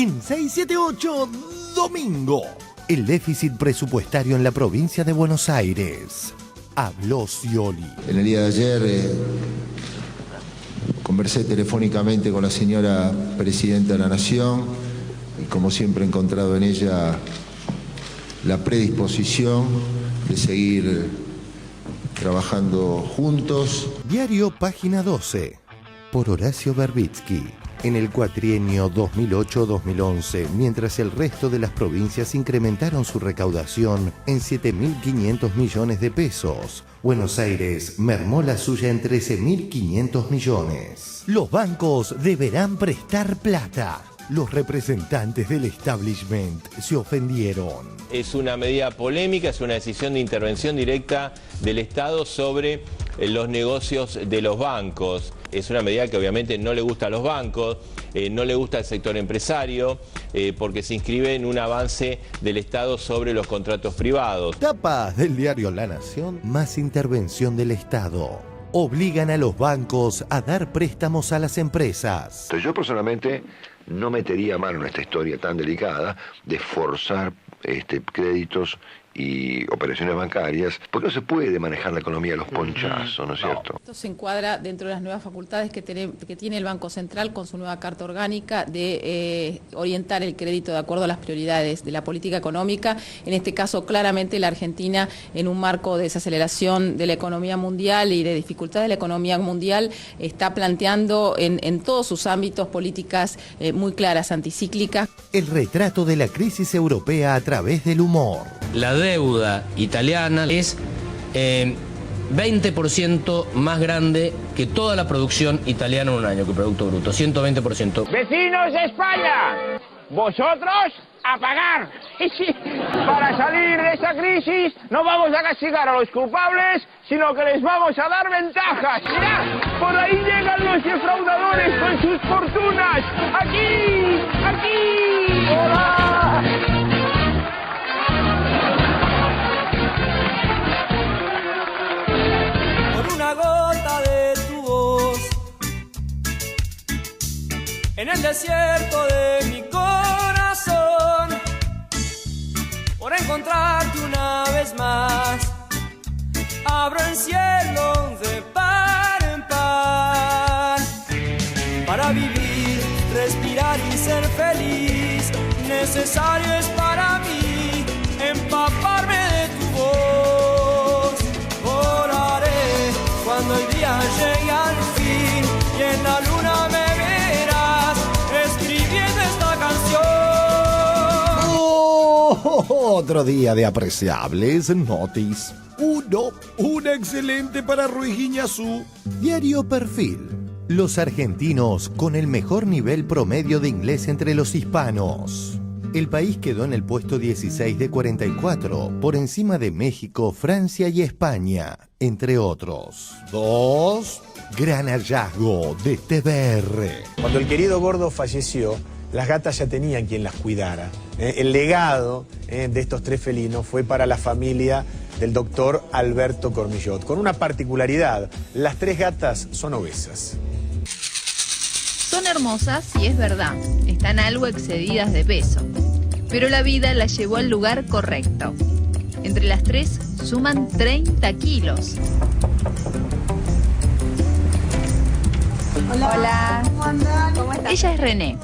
en 678 domingo. El déficit presupuestario en la provincia de Buenos Aires. Habló Scioli. En el día de ayer conversé telefónicamente con la señora Presidenta de la Nación y como siempre he encontrado en ella la predisposición de seguir trabajando juntos. Diario Página 12, por Horacio Verbitsky. En el cuatrienio 2008-2011, mientras el resto de las provincias incrementaron su recaudación en 7.500 millones de pesos, Buenos Aires mermó la suya en 13.500 millones. Los bancos deberán prestar plata. Los representantes del establishment se ofendieron. Es una medida polémica, es una decisión de intervención directa del Estado sobre los negocios de los bancos. Es una medida que obviamente no le gusta a los bancos, no le gusta al sector empresario, porque se inscribe en un avance del Estado sobre los contratos privados. Tapa del diario La Nación, más intervención del Estado. Obligan a los bancos a dar préstamos a las empresas. Yo personalmente no metería mano en esta historia tan delicada de forzar créditos y operaciones bancarias, porque no se puede manejar la economía a los ponchazos, ¿no es cierto? Esto se encuadra dentro de las nuevas facultades que tiene el Banco Central con su nueva carta orgánica de orientar el crédito de acuerdo a las prioridades de la política económica. En este caso, claramente la Argentina, en un marco de desaceleración de la economía mundial y de dificultad de la economía mundial, está planteando en todos sus ámbitos políticas muy claras, anticíclicas. El retrato de la crisis europea a través del humor. La deuda italiana es 20% más grande que toda la producción italiana en un año, que Producto Bruto, 120%. ¡Vecinos de España! ¡Vosotros a pagar! Para salir de esta crisis no vamos a castigar a los culpables, sino que les vamos a dar ventajas. ¡Mirad! Por ahí llegan los defraudadores con sus fortunas. ¡Aquí! ¡Aquí! ¡Hola! Una gota de tu voz en el desierto de mi corazón, por encontrarte una vez más, abro el cielo de par en par, para vivir, respirar y ser feliz, necesario es para mí empaparme de tu voz. Cuando el día llegue al fin y en la luna me verás escribiendo esta canción. Otro día de apreciables notis. Una excelente para Ruiz Guiñazú. Diario Perfil. Los argentinos con el mejor nivel promedio de inglés entre los hispanos. El país quedó en el puesto 16 de 44, por encima de México, Francia y España, entre otros. 2. Gran hallazgo de TBR. Cuando el querido Gordo falleció, las gatas ya tenían quien las cuidara. El legado de estos tres felinos fue para la familia del doctor Alberto Cormillot, con una particularidad: las tres gatas son obesas. Son hermosas y es verdad, están algo excedidas de peso, pero la vida las llevó al lugar correcto. Entre las tres suman 30 kilos. Hola. ¿Cómo andan? ¿Cómo están? Ella es René,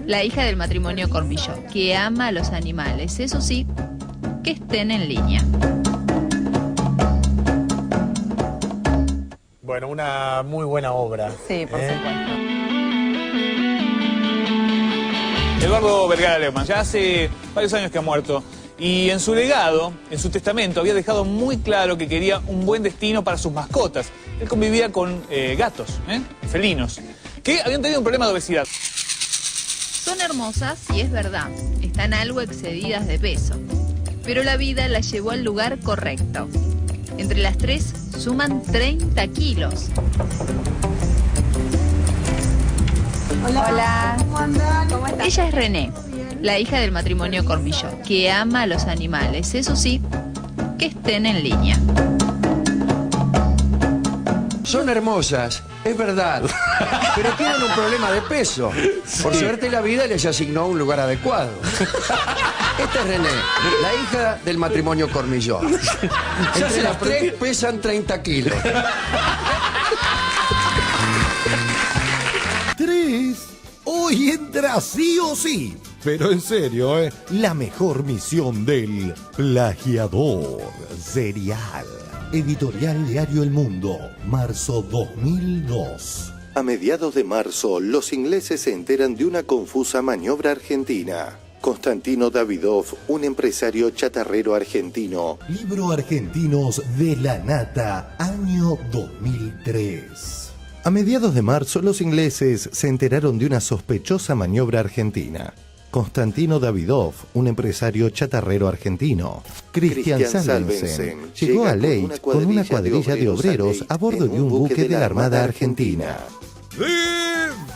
la hija del matrimonio Cormillot, que ama a los animales, eso sí, que estén en línea. Bueno, una muy buena obra. Sí, por supuesto. Eduardo Vergara Lehmann, ya hace varios años que ha muerto, y en su legado, en su testamento, había dejado muy claro que quería un buen destino para sus mascotas. Él convivía con gatos, felinos, que habían tenido un problema de obesidad. Son hermosas y es verdad, están algo excedidas de peso, pero la vida las llevó al lugar correcto. Entre las tres suman 30 kilos. Hola. ¿Cómo andan? ¿Cómo están? Ella es René, la hija del matrimonio Cormillot, que ama a los animales, eso sí, que estén en línea. Son hermosas, es verdad, pero tienen un problema de peso. Por suerte la vida les asignó un lugar adecuado. Esta es René, la hija del matrimonio Cormillot. Entre las tres pesan 30 kilos. 3. Hoy entra sí o sí. Pero en serio, la mejor misión del plagiador serial. Editorial Diario El Mundo, marzo 2002. A mediados de marzo, los ingleses se enteran de una confusa maniobra argentina. Constantino Davidoff, un empresario chatarrero argentino. Libro Argentinos de la Nata, año 2003. A mediados de marzo, los ingleses se enteraron de una sospechosa maniobra argentina. Constantino Davidoff, un empresario chatarrero argentino. Christian Salvensen llegó a Leyte con una cuadrilla de obreros a bordo de un buque de la Armada Argentina.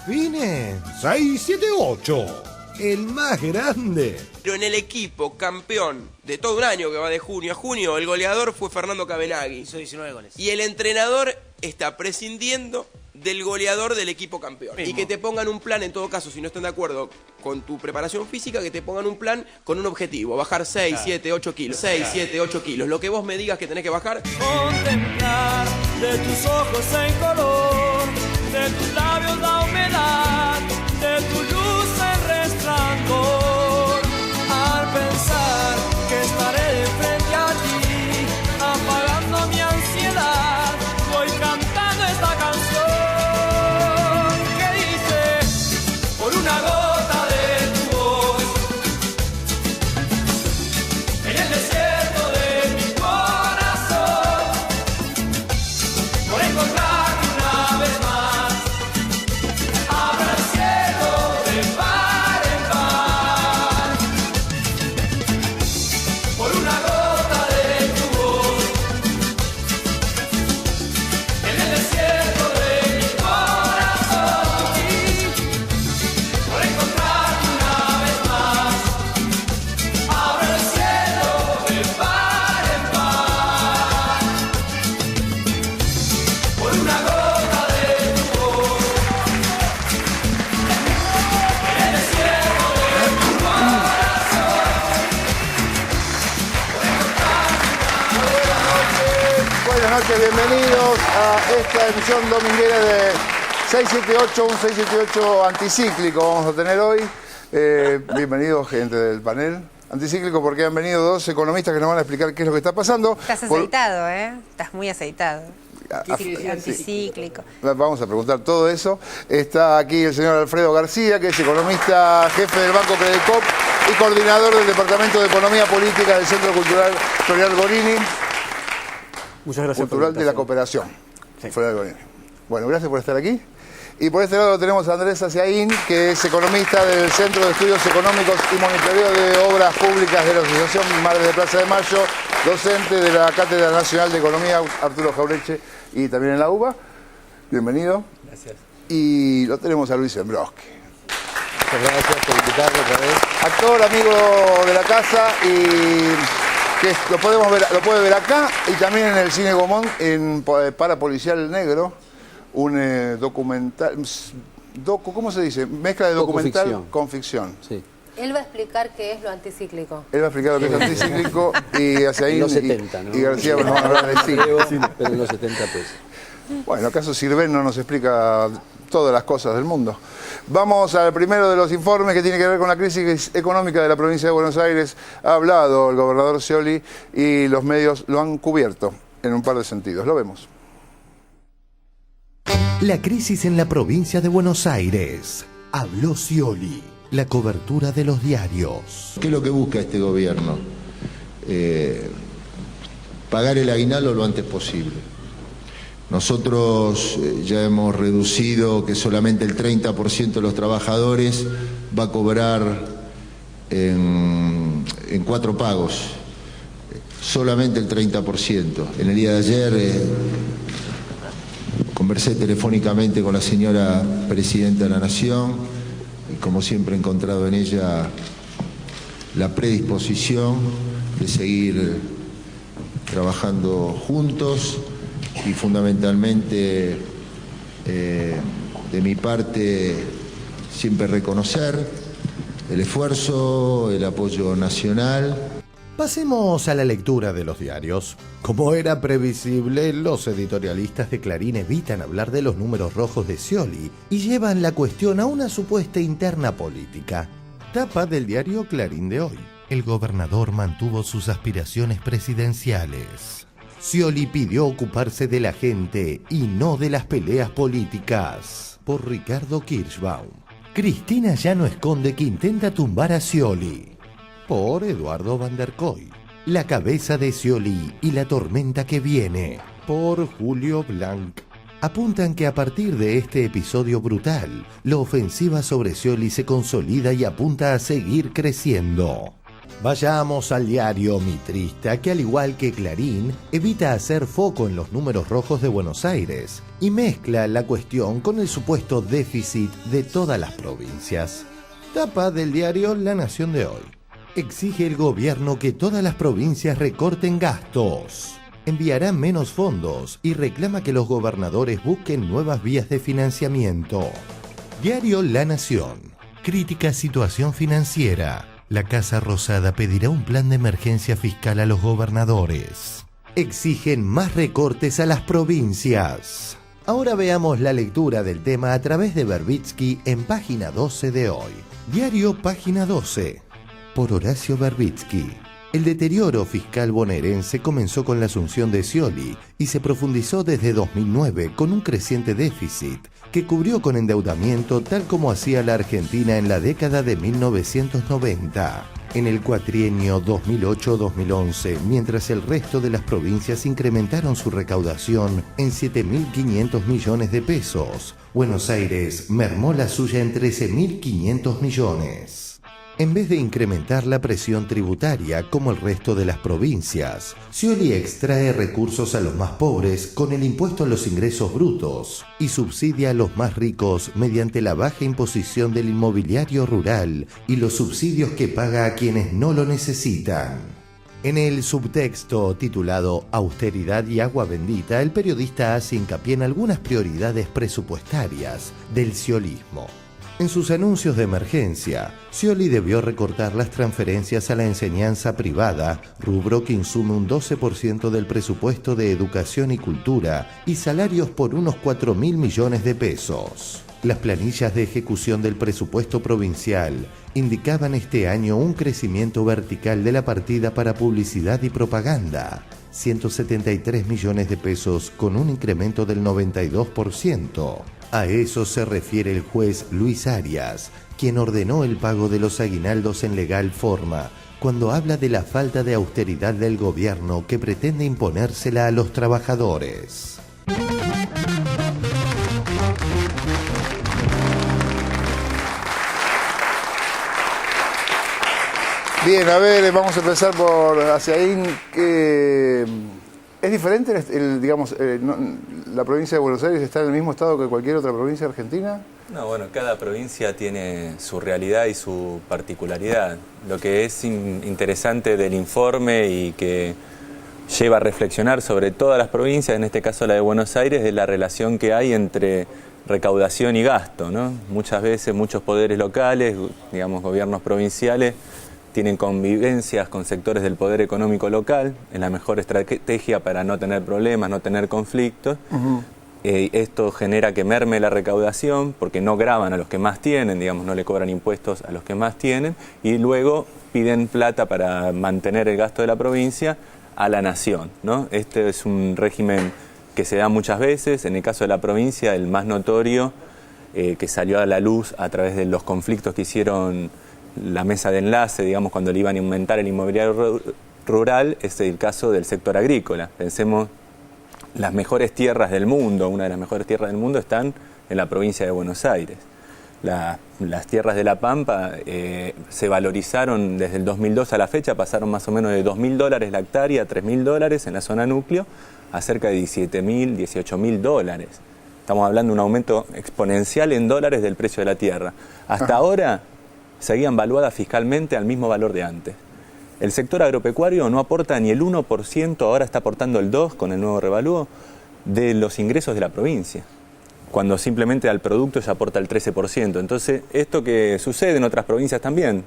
¡Define! 678, el más grande. Pero en el equipo campeón de todo un año que va de junio a junio, el goleador fue Fernando Cabenagui. Hizo 19 goles. Y el entrenador está prescindiendo del goleador del equipo campeón. Mismo. Y que te pongan un plan, en todo caso, si no están de acuerdo con tu preparación física, que te pongan un plan con un objetivo. Bajar 6, 7, 8 kilos. 6, 7, 8 kilos. Lo que vos me digas que tenés que bajar. Contemplar de tus ojos el color, de tus labios la humedad, de tu luz el resplandor. Al pensar que estaré de frente a ti, apagando mi ansiedad, voy cantando esta canción que dice: por una gota de tu voz, en el desierto de mi corazón, por encontrarte una vez más, abra el cielo de par en par. Por una gota de tu voz, en el desierto de mi corazón, por encontrarte una vez más, abra el cielo de par en par. Por una gota de tu voz, en el desierto de tu corazón. Buenas noches, bienvenidos a esta emisión dominguera de 678, un 678 anticíclico vamos a tener hoy. Bienvenidos, gente del panel. Anticíclico porque han venido dos economistas que nos van a explicar qué es lo que está pasando. Estás aceitado, ¿eh? Estás muy aceitado. Anticíclico. Vamos a preguntar todo eso. Está aquí el señor Alfredo García, que es economista, jefe del Banco Credicop y coordinador del Departamento de Economía Política del Centro Cultural Florial Gorini. Muchas gracias. Cultural de la Cooperación. Sí. Florial Gorini. Bueno, gracias por estar aquí. Y por este lado tenemos a Andrés Aciaín, que es economista del Centro de Estudios Económicos y Monitoreo de Obras Públicas de la Asociación Madres de Plaza de Mayo, docente de la Cátedra Nacional de Economía Arturo Jaureche y también en la UBA. Bienvenido. Gracias. Y lo tenemos a Luis Embroski. Muchas gracias por invitarme otra vez. Actor, amigo de la casa y que lo puede ver acá y también en el Cine Gomón en Parapolicial Negro, un documental, ¿cómo se dice? Mezcla de documental con ficción. Sí. Él va a explicar qué es lo anticíclico. Él va a explicar lo que es anticíclico y hacia ahí en los 70, ¿no? y García nos va a hablar de cine. Pero en los 70 pues. Bueno, acaso Sirven no nos explica todas las cosas del mundo. Vamos al primero de los informes que tiene que ver con la crisis económica de la provincia de Buenos Aires. Ha hablado el gobernador Scioli y los medios lo han cubierto en un par de sentidos. Lo vemos. La crisis en la provincia de Buenos Aires. Habló Scioli. La cobertura de los diarios. ¿Qué es lo que busca este gobierno? Pagar el aguinaldo lo antes posible. Nosotros ya hemos reducido que solamente el 30% de los trabajadores va a cobrar en 4 pagos. Solamente el 30%. En el día de ayer conversé telefónicamente con la señora Presidenta de la Nación y como siempre he encontrado en ella la predisposición de seguir trabajando juntos y fundamentalmente de mi parte siempre reconocer el esfuerzo, el apoyo nacional. Pasemos a la lectura de los diarios. Como era previsible, los editorialistas de Clarín evitan hablar de los números rojos de Scioli y llevan la cuestión a una supuesta interna política. Tapa del diario Clarín de hoy. El gobernador mantuvo sus aspiraciones presidenciales. Scioli pidió ocuparse de la gente y no de las peleas políticas. Por Ricardo Kirschbaum. Cristina ya no esconde que intenta tumbar a Scioli. Por Eduardo van der Koy. La cabeza de Scioli y la tormenta que viene. Por Julio Blanc. Apuntan que a partir de este episodio brutal, la ofensiva sobre Scioli se consolida y apunta a seguir creciendo. Vayamos al diario Mitrista, que al igual que Clarín, evita hacer foco en los números rojos de Buenos Aires y mezcla la cuestión con el supuesto déficit de todas las provincias. Tapa del diario La Nación de hoy. Exige el gobierno que todas las provincias recorten gastos. Enviarán menos fondos y reclama que los gobernadores busquen nuevas vías de financiamiento. Diario La Nación. Crítica situación financiera. La Casa Rosada pedirá un plan de emergencia fiscal a los gobernadores. Exigen más recortes a las provincias. Ahora veamos la lectura del tema a través de Verbitsky en página 12 de hoy. Diario Página 12. Por Horacio Verbitsky. El deterioro fiscal bonaerense comenzó con la asunción de Scioli y se profundizó desde 2009 con un creciente déficit que cubrió con endeudamiento tal como hacía la Argentina en la década de 1990. En el cuatrienio 2008-2011, mientras el resto de las provincias incrementaron su recaudación en 7.500 millones de pesos, Buenos Aires mermó la suya en 13.500 millones. En vez de incrementar la presión tributaria como el resto de las provincias, Scioli extrae recursos a los más pobres con el impuesto a los ingresos brutos y subsidia a los más ricos mediante la baja imposición del inmobiliario rural y los subsidios que paga a quienes no lo necesitan. En el subtexto titulado Austeridad y agua bendita, el periodista hace hincapié en algunas prioridades presupuestarias del sciolismo. En sus anuncios de emergencia, Scioli debió recortar las transferencias a la enseñanza privada, rubro que insume un 12% del presupuesto de educación y cultura, y salarios por unos 4.000 millones de pesos. Las planillas de ejecución del presupuesto provincial indicaban este año un crecimiento vertical de la partida para publicidad y propaganda, 173 millones de pesos con un incremento del 92%. A eso se refiere el juez Luis Arias, quien ordenó el pago de los aguinaldos en legal forma, cuando habla de la falta de austeridad del gobierno que pretende imponérsela a los trabajadores. Bien, a ver, vamos a empezar por Asiaín. ¿Es diferente, la provincia de Buenos Aires está en el mismo estado que cualquier otra provincia argentina? No, bueno, cada provincia tiene su realidad y su particularidad. Lo que es interesante del informe y que lleva a reflexionar sobre todas las provincias, en este caso la de Buenos Aires, es la relación que hay entre recaudación y gasto, ¿no? Muchas veces muchos poderes locales, digamos gobiernos provinciales, tienen convivencias con sectores del poder económico local, es la mejor estrategia para no tener problemas, no tener conflictos. Esto genera que merme la recaudación porque no gravan a los que más tienen, digamos, no le cobran impuestos a los que más tienen, y luego piden plata para mantener el gasto de la provincia a la nación, ¿no? Este es un régimen que se da muchas veces. En el caso de la provincia, el más notorio, que salió a la luz a través de los conflictos que hicieron la mesa de enlace, digamos, cuando le iban a aumentar el inmobiliario rural, es el caso del sector agrícola. Pensemos, las mejores tierras del mundo, una de las mejores tierras del mundo están en la provincia de Buenos Aires. Las tierras de La Pampa se valorizaron desde el 2002 a la fecha, pasaron más o menos de $2.000 la hectárea a $3.000 en la zona núcleo, a cerca de $17.000, $18.000. Estamos hablando de un aumento exponencial en dólares del precio de la tierra. Hasta ahora seguían valuadas fiscalmente al mismo valor de antes. El sector agropecuario no aporta ni el 1%, ahora está aportando el 2% con el nuevo revalúo, de los ingresos de la provincia, cuando simplemente al producto se aporta el 13%. Entonces, esto que sucede en otras provincias también,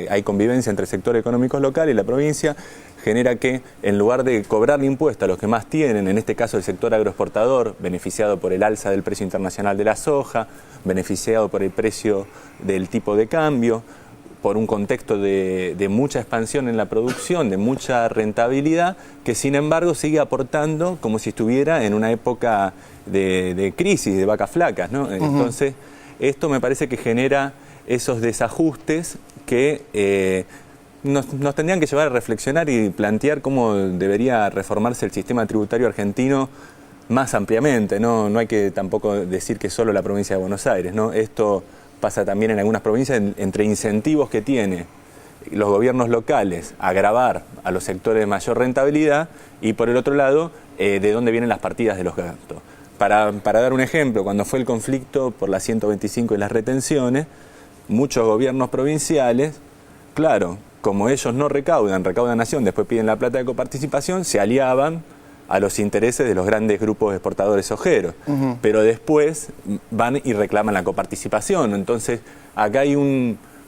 hay convivencia entre el sector económico local y la provincia, genera que en lugar de cobrar impuestos a los que más tienen, en este caso el sector agroexportador, beneficiado por el alza del precio internacional de la soja, beneficiado por el precio del tipo de cambio, por un contexto de mucha expansión en la producción, de mucha rentabilidad, que sin embargo sigue aportando como si estuviera en una época de crisis, de vacas flacas, ¿no? Entonces, esto me parece que genera esos desajustes que nos tendrían que llevar a reflexionar y plantear cómo debería reformarse el sistema tributario argentino más ampliamente, ¿no? No hay que tampoco decir que solo la provincia de Buenos Aires, ¿no? Esto pasa también en algunas provincias entre incentivos que tiene los gobiernos locales a gravar a los sectores de mayor rentabilidad y por el otro lado de dónde vienen las partidas de los gastos. Para dar un ejemplo, cuando fue el conflicto por la 125 y las retenciones, muchos gobiernos provinciales, claro, como ellos no recaudan nación, después piden la plata de coparticipación, se aliaban a los intereses de los grandes grupos exportadores sojeros, pero después van y reclaman la coparticipación. Entonces, acá hay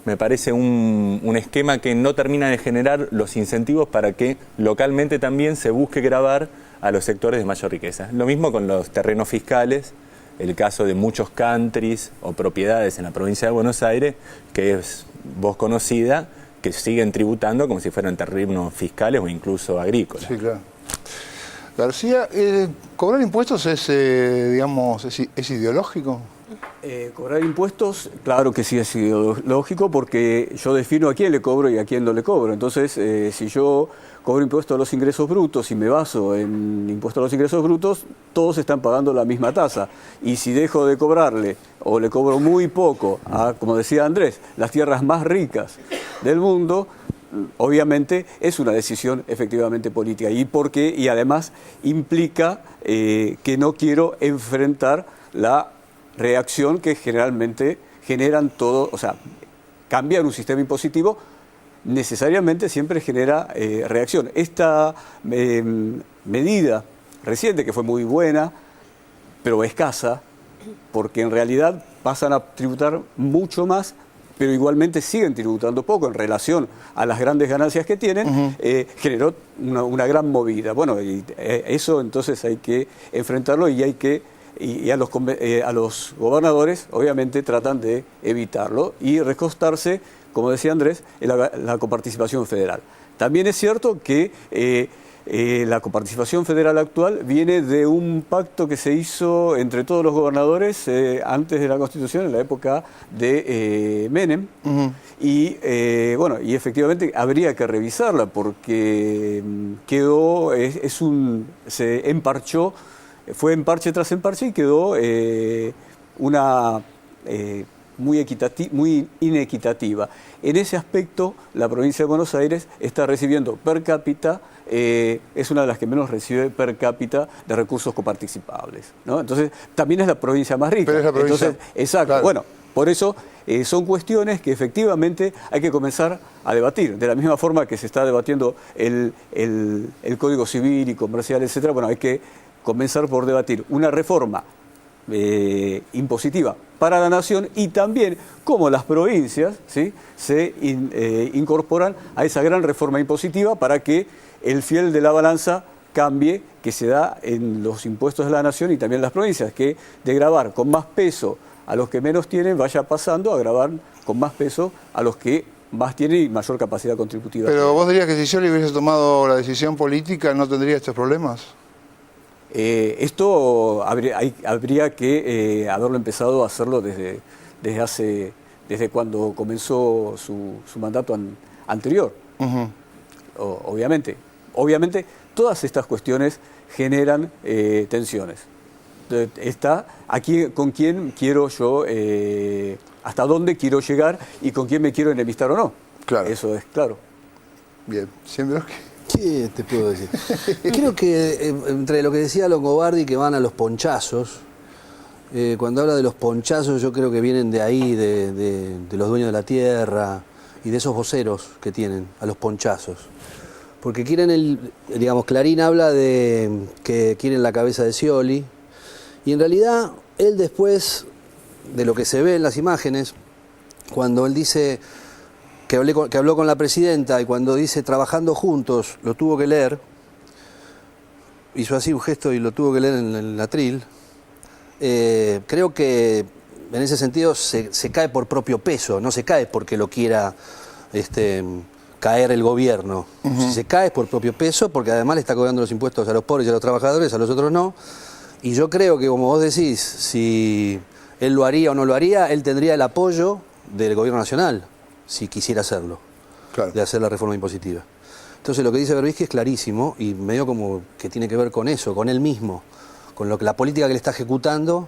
me parece un esquema que no termina de generar los incentivos para que localmente también se busque gravar a los sectores de mayor riqueza. Lo mismo con los terrenos fiscales, el caso de muchos countries o propiedades en la provincia de Buenos Aires, que es voz conocida, que siguen tributando como si fueran terrenos fiscales o incluso agrícolas. Sí, claro. García, ¿cobrar impuestos es ideológico? Cobrar impuestos, claro que sí es ideológico, porque yo defino a quién le cobro y a quién no le cobro. Entonces, si yo cobro impuesto a los ingresos brutos y me baso en impuesto a los ingresos brutos, todos están pagando la misma tasa. Y si dejo de cobrarle o le cobro muy poco a, como decía Andrés, las tierras más ricas del mundo, obviamente es una decisión efectivamente política y además implica que no quiero enfrentar la reacción que generalmente generan todo, o sea, cambiar un sistema impositivo necesariamente siempre genera reacción. Esta medida reciente, que fue muy buena, pero escasa, porque en realidad pasan a tributar mucho más, pero igualmente siguen tributando poco en relación a las grandes ganancias que tienen, generó una gran movida. Bueno, y eso entonces hay que enfrentarlo y hay que a los gobernadores obviamente tratan de evitarlo y recostarse, como decía Andrés, en la coparticipación federal. También es cierto que la coparticipación federal actual viene de un pacto que se hizo entre todos los gobernadores antes de la Constitución, en la época de Menem, y efectivamente habría que revisarla porque se emparchó, fue en parche tras en parche y quedó muy inequitativa. En ese aspecto, la provincia de Buenos Aires está recibiendo per cápita, es una de las que menos recibe per cápita de recursos coparticipables, ¿no? Entonces, también es la provincia más rica. Pero es la provincia. Entonces, exacto. Claro. Bueno, por eso son cuestiones que efectivamente hay que comenzar a debatir. De la misma forma que se está debatiendo el Código Civil y Comercial, etcétera, bueno, hay que comenzar por debatir una reforma impositiva para la nación y también cómo las provincias, ¿sí?, se incorporan a esa gran reforma impositiva para que el fiel de la balanza cambie, que se da en los impuestos de la nación y también en las provincias, que de gravar con más peso a los que menos tienen vaya pasando a gravar con más peso a los que más tienen y mayor capacidad contributiva. Pero vos dirías que si yo le hubiese tomado la decisión política no tendría estos problemas. Esto habría que haberlo empezado a hacerlo desde cuando comenzó su mandato anterior. Obviamente, todas estas cuestiones generan tensiones. Aquí con quién quiero yo, hasta dónde quiero llegar y con quién me quiero enemistar o no. Claro. Eso es claro. Bien, siempre. ¿Qué te puedo decir? Creo que entre lo que decía Longobardi, que van a los ponchazos, cuando habla de los ponchazos yo creo que vienen de ahí, de los dueños de la tierra y de esos voceros que tienen, a los ponchazos. Porque quieren digamos, Clarín habla de que quieren la cabeza de Scioli, y en realidad él después de lo que se ve en las imágenes, cuando él dice que habló con la presidenta y cuando dice trabajando juntos, lo tuvo que leer, hizo así un gesto y lo tuvo que leer en el atril, creo que en ese sentido se cae por propio peso, no se cae porque lo quiera caer el gobierno. Si se cae es por propio peso, porque además le está cobrando los impuestos a los pobres y a los trabajadores, a los otros no. Y yo creo que, como vos decís, si él lo haría o no lo haría, él tendría el apoyo del gobierno nacional, si quisiera hacerlo, de hacer la reforma impositiva. Entonces lo que dice Berbisky es clarísimo y medio como que tiene que ver con eso, con él mismo, con la política que le está ejecutando,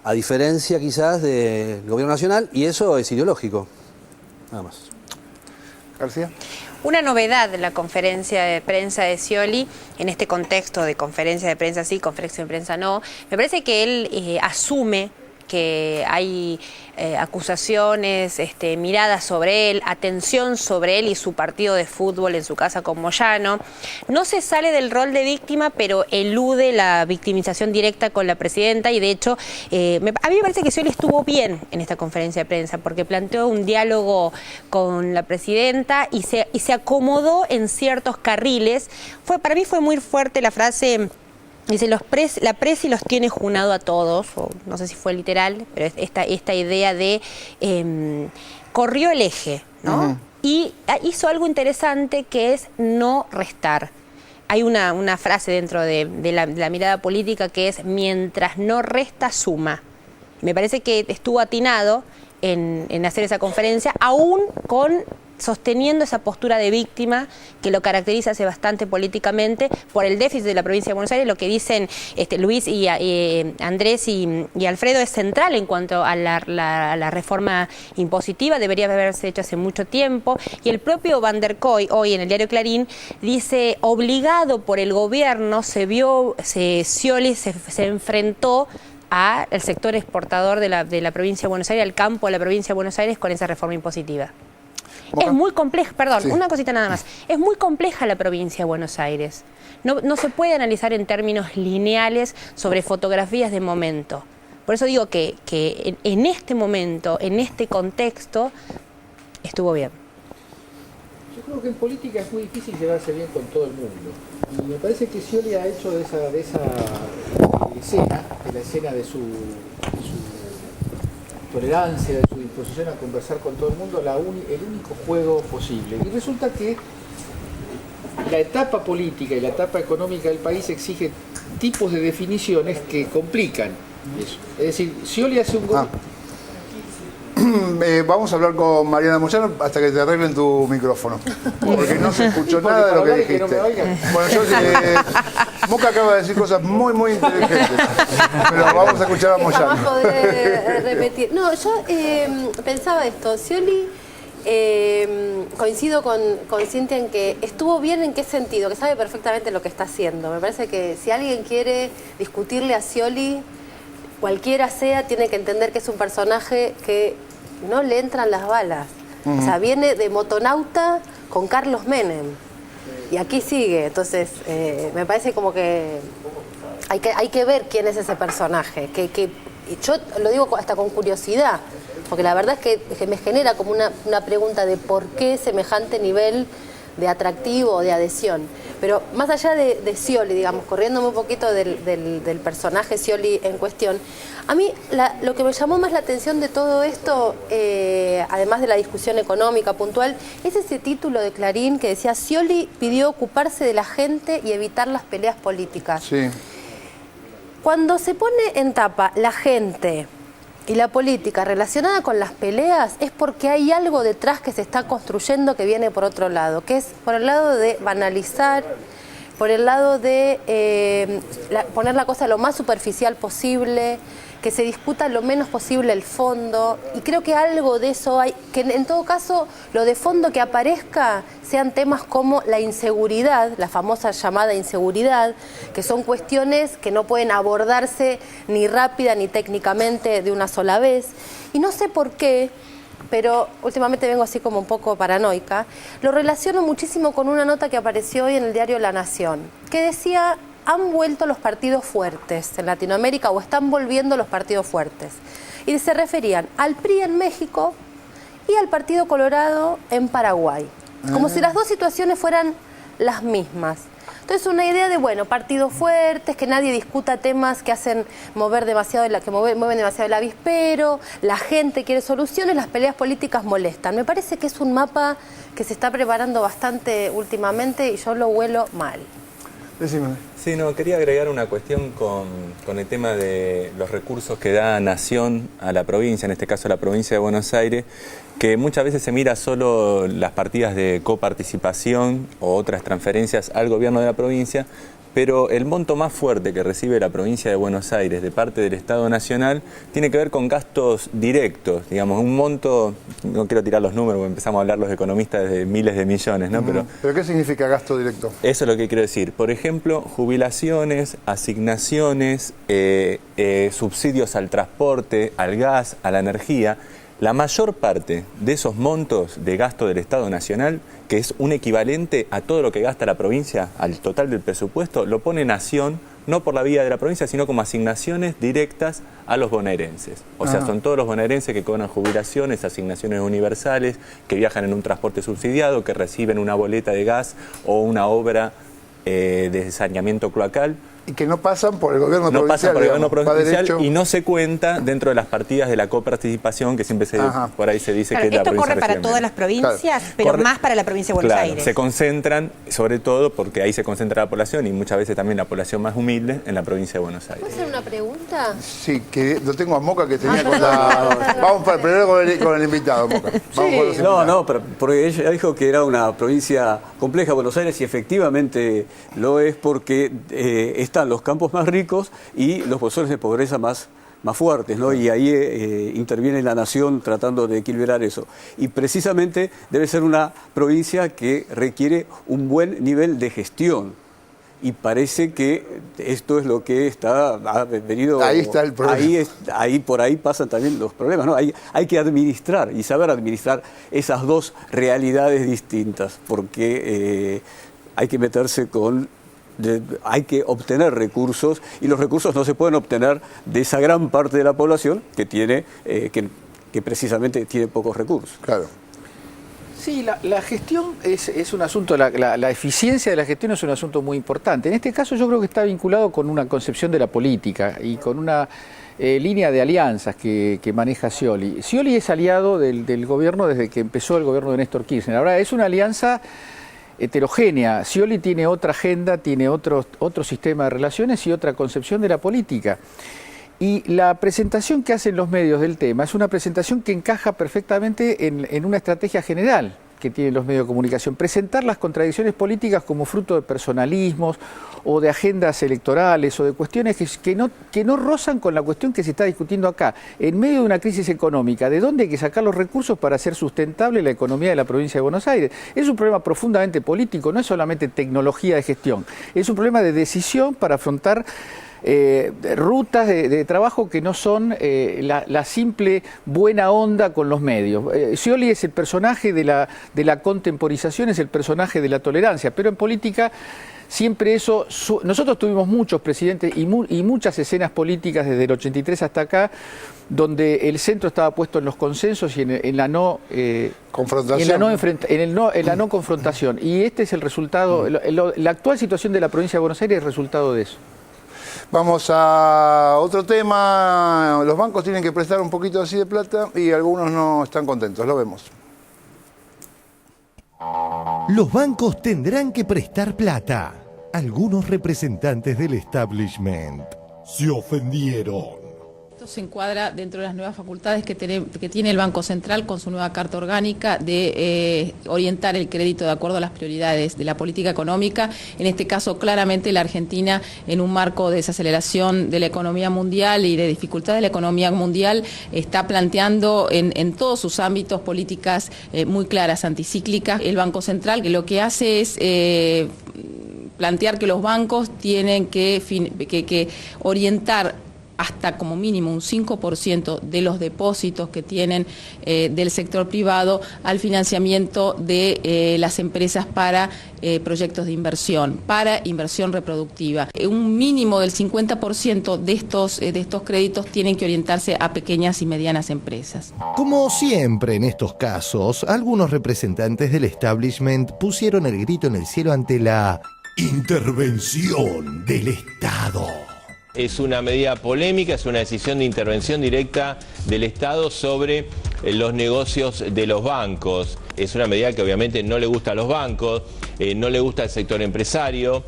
a diferencia quizás del gobierno nacional, y eso es ideológico, nada más. García. Una novedad de la conferencia de prensa de Scioli, en este contexto de conferencia de prensa sí, conferencia de prensa no, me parece que él asume que hay acusaciones, miradas sobre él, atención sobre él y su partido de fútbol en su casa con Moyano. No se sale del rol de víctima, pero elude la victimización directa con la presidenta y de hecho a mí me parece que Scioli estuvo bien en esta conferencia de prensa porque planteó un diálogo con la presidenta y se acomodó en ciertos carriles. Para mí fue muy fuerte la frase. Dice, la presi los tiene junado a todos, o no sé si fue literal, pero esta idea de corrió el eje, ¿no? Y hizo algo interesante que es no restar. Hay una frase dentro de la mirada política que es mientras no resta, suma. Me parece que estuvo atinado en hacer esa conferencia, aún sosteniendo esa postura de víctima que lo caracteriza hace bastante políticamente por el déficit de la provincia de Buenos Aires. Lo que dicen Luis y Andrés y Alfredo es central en cuanto a la reforma impositiva, debería haberse hecho hace mucho tiempo, y el propio Van der Kooi, hoy en el diario Clarín, dice, obligado por el gobierno, Scioli se enfrentó al sector exportador de la provincia de Buenos Aires, al campo de la provincia de Buenos Aires con esa reforma impositiva. Es muy compleja, perdón, una cosita nada más. Es muy compleja la provincia de Buenos Aires. No se puede analizar en términos lineales sobre fotografías de momento. Por eso digo que en este momento, en este contexto, estuvo bien. Yo creo que en política es muy difícil llevarse bien con todo el mundo. Y me parece que Scioli ha hecho de esa escena, de la escena de su tolerancia, de su disposición a conversar con todo el mundo, el único juego posible. Y resulta que la etapa política y la etapa económica del país exige tipos de definiciones que complican eso. Es decir, Scioli hace un gol. Vamos a hablar con Mariana Moyano hasta que te arreglen tu micrófono, porque no se escuchó nada de lo que dijiste. Bueno, Moca acaba de decir cosas muy, muy inteligentes, pero vamos a escuchar a Moyano. Jamás podré repetir. No, yo pensaba esto, Scioli, coincido con Cintia en que estuvo bien en qué sentido, que sabe perfectamente lo que está haciendo. Me parece que si alguien quiere discutirle a Scioli, cualquiera sea, tiene que entender que es un personaje que no le entran las balas. O sea, viene de motonauta con Carlos Menem. Y aquí sigue. Entonces, me parece como que hay que ver quién es ese personaje. Que yo lo digo hasta con curiosidad, porque la verdad es que me genera como una pregunta de por qué semejante nivel de atractivo o de adhesión. Pero más allá de Scioli, digamos, corriéndome un poquito del personaje Scioli en cuestión, a mí lo que me llamó más la atención de todo esto, además de la discusión económica puntual, es ese título de Clarín que decía Scioli pidió ocuparse de la gente y evitar las peleas políticas. Sí. Cuando se pone en tapa la gente y la política relacionada con las peleas es porque hay algo detrás que se está construyendo que viene por otro lado, que es por el lado de banalizar, por el lado de poner la cosa lo más superficial posible, que se discuta lo menos posible el fondo, y creo que algo de eso hay, que en todo caso lo de fondo que aparezca sean temas como la inseguridad, la famosa llamada inseguridad, que son cuestiones que no pueden abordarse ni rápida ni técnicamente de una sola vez, y no sé por qué pero últimamente vengo así como un poco paranoica, lo relaciono muchísimo con una nota que apareció hoy en el diario La Nación, que decía, han vuelto los partidos fuertes en Latinoamérica o están volviendo los partidos fuertes. Y se referían al PRI en México y al Partido Colorado en Paraguay, como si las dos situaciones fueran las mismas. Entonces una idea de, bueno, partidos fuertes, que nadie discuta temas que hacen mover demasiado, mueven demasiado el avispero, la gente quiere soluciones, las peleas políticas molestan. Me parece que es un mapa que se está preparando bastante últimamente y yo lo huelo mal. Decime. Sí, no, quería agregar una cuestión con el tema de los recursos que da Nación a la provincia, en este caso a la provincia de Buenos Aires, que muchas veces se mira solo las partidas de coparticipación o otras transferencias al gobierno de la provincia, pero el monto más fuerte que recibe la provincia de Buenos Aires de parte del Estado Nacional tiene que ver con gastos directos, digamos, un monto, no quiero tirar los números, porque empezamos a hablar los economistas de miles de millones, ¿no? ¿Pero qué significa gasto directo? Eso es lo que quiero decir. Por ejemplo, jubilaciones, asignaciones, subsidios al transporte, al gas, a la energía. La mayor parte de esos montos de gasto del Estado Nacional, que es un equivalente a todo lo que gasta la provincia, al total del presupuesto, lo pone Nación, no por la vía de la provincia, sino como asignaciones directas a los bonaerenses. O sea, son todos los bonaerenses que cobran jubilaciones, asignaciones universales, que viajan en un transporte subsidiado, que reciben una boleta de gas o una obra de saneamiento cloacal. Y que no pasan por el gobierno provincial. No pasan por el gobierno provincial y no se cuenta dentro de las partidas de la coparticipación, que siempre por ahí se dice claro, que la provincia esto corre para todas las provincias, pero más para la provincia de Buenos Aires. Se concentran, sobre todo porque ahí se concentra la población y muchas veces también la población más humilde en la provincia de Buenos Aires. ¿Puedo hacer una pregunta? Sí, que lo tengo a Moca que tenía con la... Vamos primero con el invitado, Moca. Vamos Sí, no, pero porque ella dijo que era una provincia compleja, Buenos Aires, y efectivamente lo es porque están los campos más ricos y los porcentajes de pobreza más fuertes, ¿no? Y ahí interviene la Nación tratando de equilibrar eso. Y precisamente debe ser una provincia que requiere un buen nivel de gestión. Y parece que esto es lo que ha venido... Ahí está el problema. Por ahí pasan también los problemas, ¿no? Hay que administrar y saber administrar esas dos realidades distintas, porque hay que meterse hay que obtener recursos, y los recursos no se pueden obtener de esa gran parte de la población que tiene que precisamente tiene pocos recursos. Claro. Sí, la gestión es un asunto, la eficiencia de la gestión es un asunto muy importante. En este caso yo creo que está vinculado con una concepción de la política y con una línea de alianzas que maneja Scioli. Scioli es aliado del gobierno desde que empezó el gobierno de Néstor Kirchner. Ahora es una alianza heterogénea. Scioli tiene otra agenda, tiene otro sistema de relaciones y otra concepción de la política. Y la presentación que hacen los medios del tema es una presentación que encaja perfectamente en una estrategia general que tienen los medios de comunicación. Presentar las contradicciones políticas como fruto de personalismos o de agendas electorales o de cuestiones que no rozan con la cuestión que se está discutiendo acá. En medio de una crisis económica, ¿de dónde hay que sacar los recursos para hacer sustentable la economía de la provincia de Buenos Aires? Es un problema profundamente político, no es solamente tecnología de gestión. Es un problema de decisión para afrontar rutas de trabajo que no son la simple buena onda con los medios. Scioli es el personaje de la contemporización, es el personaje de la tolerancia, pero en política siempre eso... Nosotros tuvimos muchos presidentes y muchas escenas políticas desde el 83 hasta acá, donde el centro estaba puesto en los consensos y en la no confrontación. En la no confrontación. Y este es el resultado, la actual situación de la provincia de Buenos Aires es el resultado de eso. Vamos a otro tema. Los bancos tienen que prestar un poquito así de plata y algunos no están contentos. Lo vemos. Los bancos tendrán que prestar plata. Algunos representantes del establishment se ofendieron. Esto se encuadra dentro de las nuevas facultades que tiene el Banco Central con su nueva Carta Orgánica de orientar el crédito de acuerdo a las prioridades de la política económica. En este caso, claramente la Argentina, en un marco de desaceleración de la economía mundial y de dificultad de la economía mundial, está planteando en todos sus ámbitos políticas muy claras, anticíclicas. El Banco Central que lo que hace es plantear que los bancos tienen que orientar hasta como mínimo un 5% de los depósitos que tienen del sector privado al financiamiento de las empresas para proyectos de inversión, para inversión reproductiva. Un mínimo del 50% de estos créditos tienen que orientarse a pequeñas y medianas empresas. Como siempre en estos casos, algunos representantes del establishment pusieron el grito en el cielo ante la intervención del Estado. Es una medida polémica, es una decisión de intervención directa del Estado sobre los negocios de los bancos. Es una medida que obviamente no le gusta a los bancos, no le gusta al sector empresario,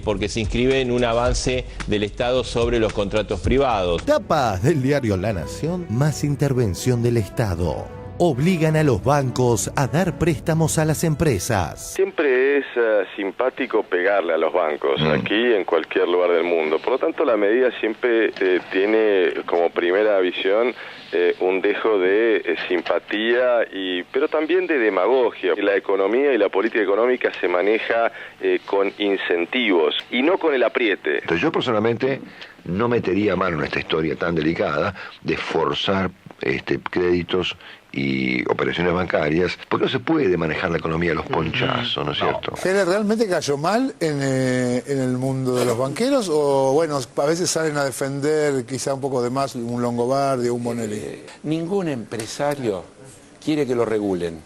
porque se inscribe en un avance del Estado sobre los contratos privados. Tapas del diario La Nación, más intervención del Estado. Obligan a los bancos a dar préstamos a las empresas. Siempre es simpático pegarle a los bancos, aquí y en cualquier lugar del mundo. Por lo tanto, la medida siempre tiene como primera visión un dejo de simpatía, pero también de demagogia. La economía y la política económica se maneja con incentivos y no con el apriete. Entonces yo personalmente no metería mano en esta historia tan delicada de forzar créditos y operaciones bancarias, porque no se puede manejar la economía a los ponchazos, ¿no es cierto? ¿Jere realmente cayó mal en el mundo de los banqueros? O bueno, a veces salen a defender quizá un poco de más un Longobardi o un Bonelli. Ningún empresario quiere que lo regulen.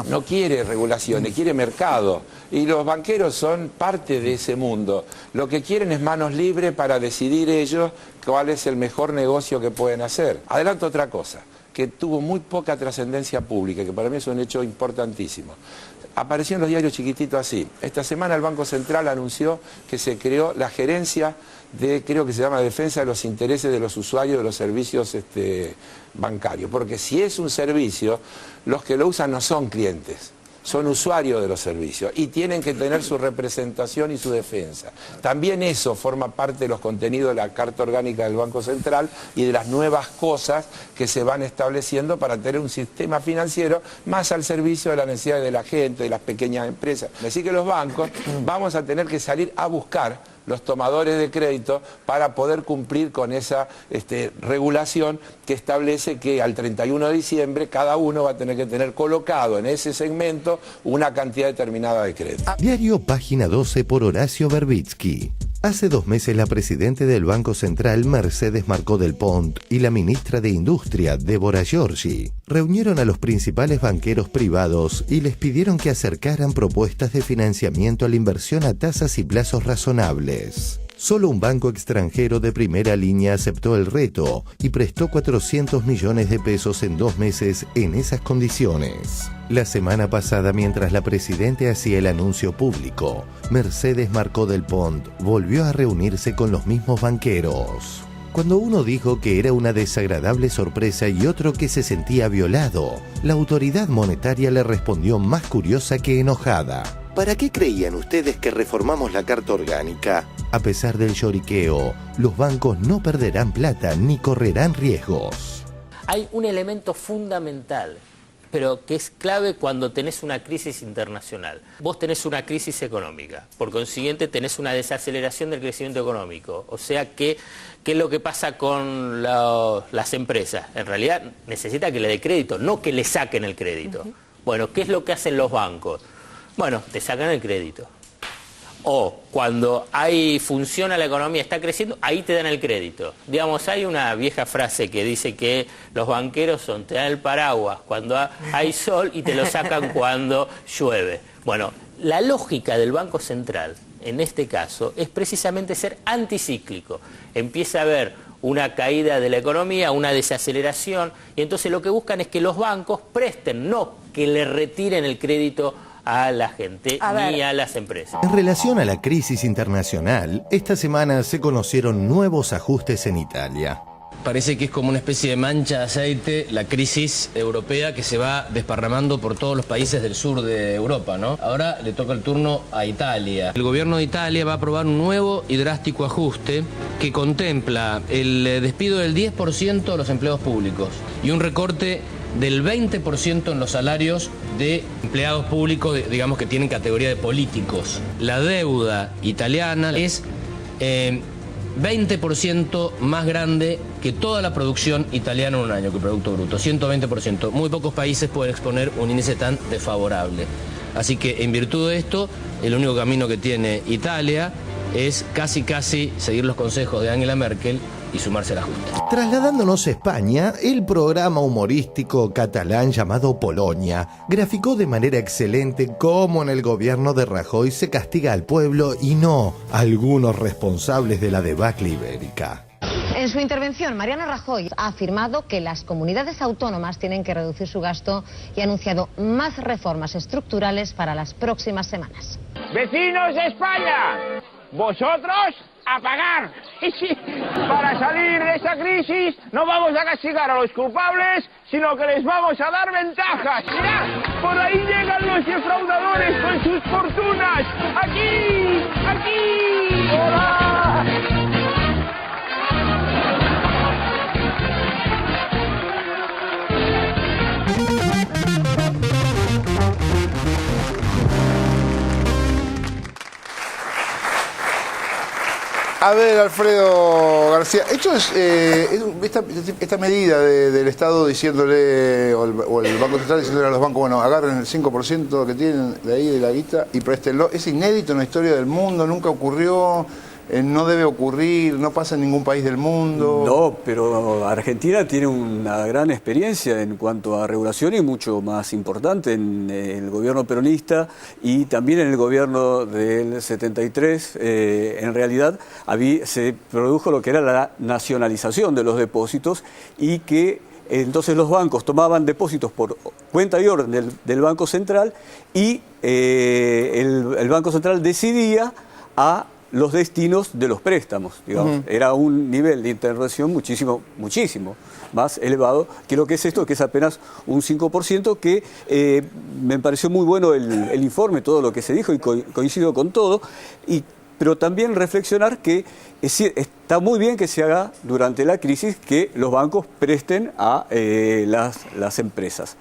No quiere regulaciones, quiere mercado. Y los banqueros son parte de ese mundo. Lo que quieren es manos libres para decidir ellos cuál es el mejor negocio que pueden hacer. Adelanto otra cosa, que tuvo muy poca trascendencia pública, que para mí es un hecho importantísimo. Apareció en los diarios chiquititos así. Esta semana el Banco Central anunció que se creó la gerencia de, creo que se llama Defensa de los Intereses de los Usuarios de los Servicios bancarios. Porque si es un servicio, los que lo usan no son clientes, son usuarios de los servicios y tienen que tener su representación y su defensa. También eso forma parte de los contenidos de la Carta Orgánica del Banco Central y de las nuevas cosas que se van estableciendo para tener un sistema financiero más al servicio de las necesidades de la gente, de las pequeñas empresas. Así que los bancos vamos a tener que salir a buscar los tomadores de crédito para poder cumplir con esa regulación que establece que al 31 de diciembre cada uno va a tener que tener colocado en ese segmento una cantidad determinada de crédito. Diario Página 12 por Horacio Verbitsky. Hace 2 meses la presidenta del Banco Central, Mercedes Marcó del Pont, y la ministra de Industria, Débora Giorgi, reunieron a los principales banqueros privados y les pidieron que acercaran propuestas de financiamiento a la inversión a tasas y plazos razonables. Solo un banco extranjero de primera línea aceptó el reto y prestó 400 millones de pesos en 2 meses en esas condiciones. La semana pasada, mientras la presidenta hacía el anuncio público, Mercedes Marcó del Pont volvió a reunirse con los mismos banqueros. Cuando uno dijo que era una desagradable sorpresa y otro que se sentía violado, la autoridad monetaria le respondió más curiosa que enojada. ¿Para qué creían ustedes que reformamos la Carta Orgánica? A pesar del lloriqueo, los bancos no perderán plata ni correrán riesgos. Hay un elemento fundamental, pero que es clave cuando tenés una crisis internacional. Vos tenés una crisis económica, por consiguiente tenés una desaceleración del crecimiento económico. O sea que, ¿qué es lo que pasa con las empresas? En realidad necesita que le dé crédito, no que le saquen el crédito. Bueno, ¿qué es lo que hacen los bancos? Bueno, te sacan el crédito. O cuando funciona la economía, está creciendo, ahí te dan el crédito. Digamos, hay una vieja frase que dice que los banqueros te dan el paraguas cuando hay sol y te lo sacan cuando llueve. Bueno, la lógica del Banco Central, en este caso, es precisamente ser anticíclico. Empieza a haber una caída de la economía, una desaceleración, y entonces lo que buscan es que los bancos presten, no que le retiren el crédito a la gente ni a las empresas. En relación a la crisis internacional, esta semana se conocieron nuevos ajustes en Italia. Parece que es como una especie de mancha de aceite la crisis europea que se va desparramando por todos los países del sur de Europa, ¿no? Ahora le toca el turno a Italia. El gobierno de Italia va a aprobar un nuevo y drástico ajuste que contempla el despido del 10% de los empleados públicos y un recorte del 20% en los salarios de empleados públicos, digamos, que tienen categoría de políticos. La deuda italiana es 20% más grande que toda la producción italiana en un año, que el Producto Bruto, 120%. Muy pocos países pueden exponer un índice tan desfavorable. Así que, en virtud de esto, el único camino que tiene Italia es casi seguir los consejos de Angela Merkel y sumarse al ajuste. Trasladándonos a España, el programa humorístico catalán llamado Polonia graficó de manera excelente cómo en el gobierno de Rajoy se castiga al pueblo y no a algunos responsables de la debacle ibérica. En su intervención, Mariano Rajoy ha afirmado que las comunidades autónomas tienen que reducir su gasto y ha anunciado más reformas estructurales para las próximas semanas. ¡Vecinos de España! ¡Vosotros a pagar! Para salir de esta crisis no vamos a castigar a los culpables, sino que les vamos a dar ventajas. ¡Mirad! Por ahí llegan los defraudadores con sus fortunas. ¡Aquí! ¡Aquí! ¡Hola! A ver, Alfredo García, esto es esta medida del Estado diciéndole, o el Banco Central diciéndole a los bancos, bueno, agarren el 5% que tienen de ahí de la guita y préstenlo. Es inédito en la historia del mundo, nunca ocurrió, no debe ocurrir, no pasa en ningún país del mundo. No, pero Argentina tiene una gran experiencia en cuanto a regulación y mucho más importante en el gobierno peronista y también en el gobierno del 73. En realidad se produjo lo que era la nacionalización de los depósitos y que entonces los bancos tomaban depósitos por cuenta y orden del Banco Central y el Banco Central decidía a los destinos de los préstamos, digamos. Era un nivel de intervención muchísimo más elevado que lo que es esto, que es apenas un 5%, que me pareció muy bueno el informe, todo lo que se dijo, y coincido con todo, pero también reflexionar que está muy bien que se haga durante la crisis que los bancos presten a las empresas.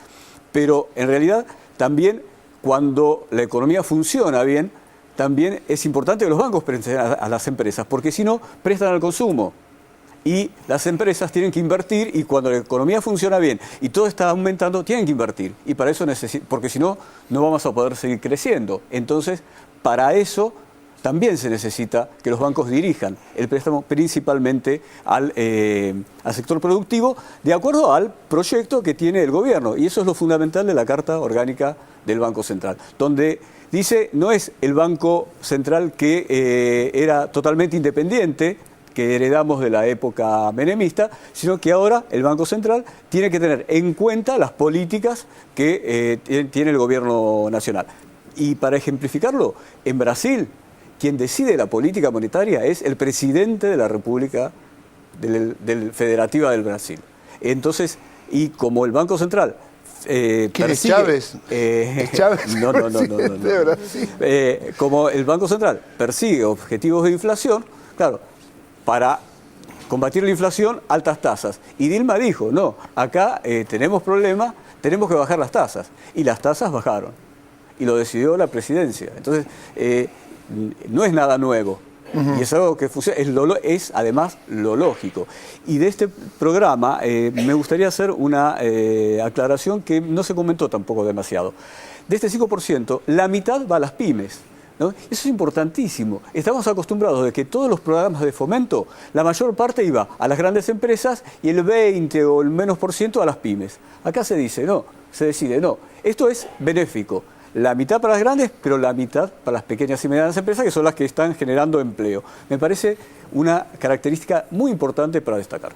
Pero en realidad también cuando la economía funciona bien, también es importante que los bancos presten a las empresas, porque si no, prestan al consumo. Y las empresas tienen que invertir, y cuando la economía funciona bien y todo está aumentando, tienen que invertir. Y para eso porque si no, no vamos a poder seguir creciendo. Entonces, para eso también se necesita que los bancos dirijan el préstamo principalmente al sector productivo, de acuerdo al proyecto que tiene el gobierno. Y eso es lo fundamental de la Carta Orgánica del Banco Central, donde dice, no es el Banco Central que era totalmente independiente, que heredamos de la época menemista, sino que ahora el Banco Central tiene que tener en cuenta las políticas que tiene el gobierno nacional. Y para ejemplificarlo, en Brasil, quien decide la política monetaria es el presidente de la República Federativa del Brasil. Entonces, y como el Banco Central ¿quién es Chávez? Chávez. No. Como el Banco Central persigue objetivos de inflación, claro, para combatir la inflación, altas tasas. Y Dilma dijo, no, acá tenemos problemas, tenemos que bajar las tasas. Y las tasas bajaron. Y lo decidió la presidencia. Entonces, no es nada nuevo. Y es algo que funciona, es además lo lógico. Y de este programa me gustaría hacer una aclaración que no se comentó tampoco demasiado. De este 5%, la mitad va a las pymes, ¿no? Eso es importantísimo. Estamos acostumbrados de que todos los programas de fomento, la mayor parte iba a las grandes empresas y el 20 o el menos por ciento a las pymes. Acá se decide, no. Esto es benéfico. La mitad para las grandes, pero la mitad para las pequeñas y medianas empresas, que son las que están generando empleo. Me parece una característica muy importante para destacar.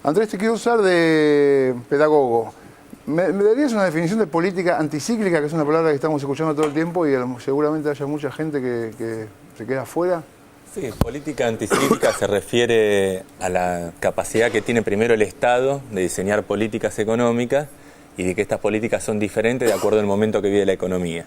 Andrés, te quiero usar de pedagogo. ¿Me darías una definición de política anticíclica, que es una palabra que estamos escuchando todo el tiempo y seguramente haya mucha gente que se queda afuera? Sí, política anticíclica se refiere a la capacidad que tiene primero el Estado de diseñar políticas económicas y de que estas políticas son diferentes de acuerdo al momento que vive la economía.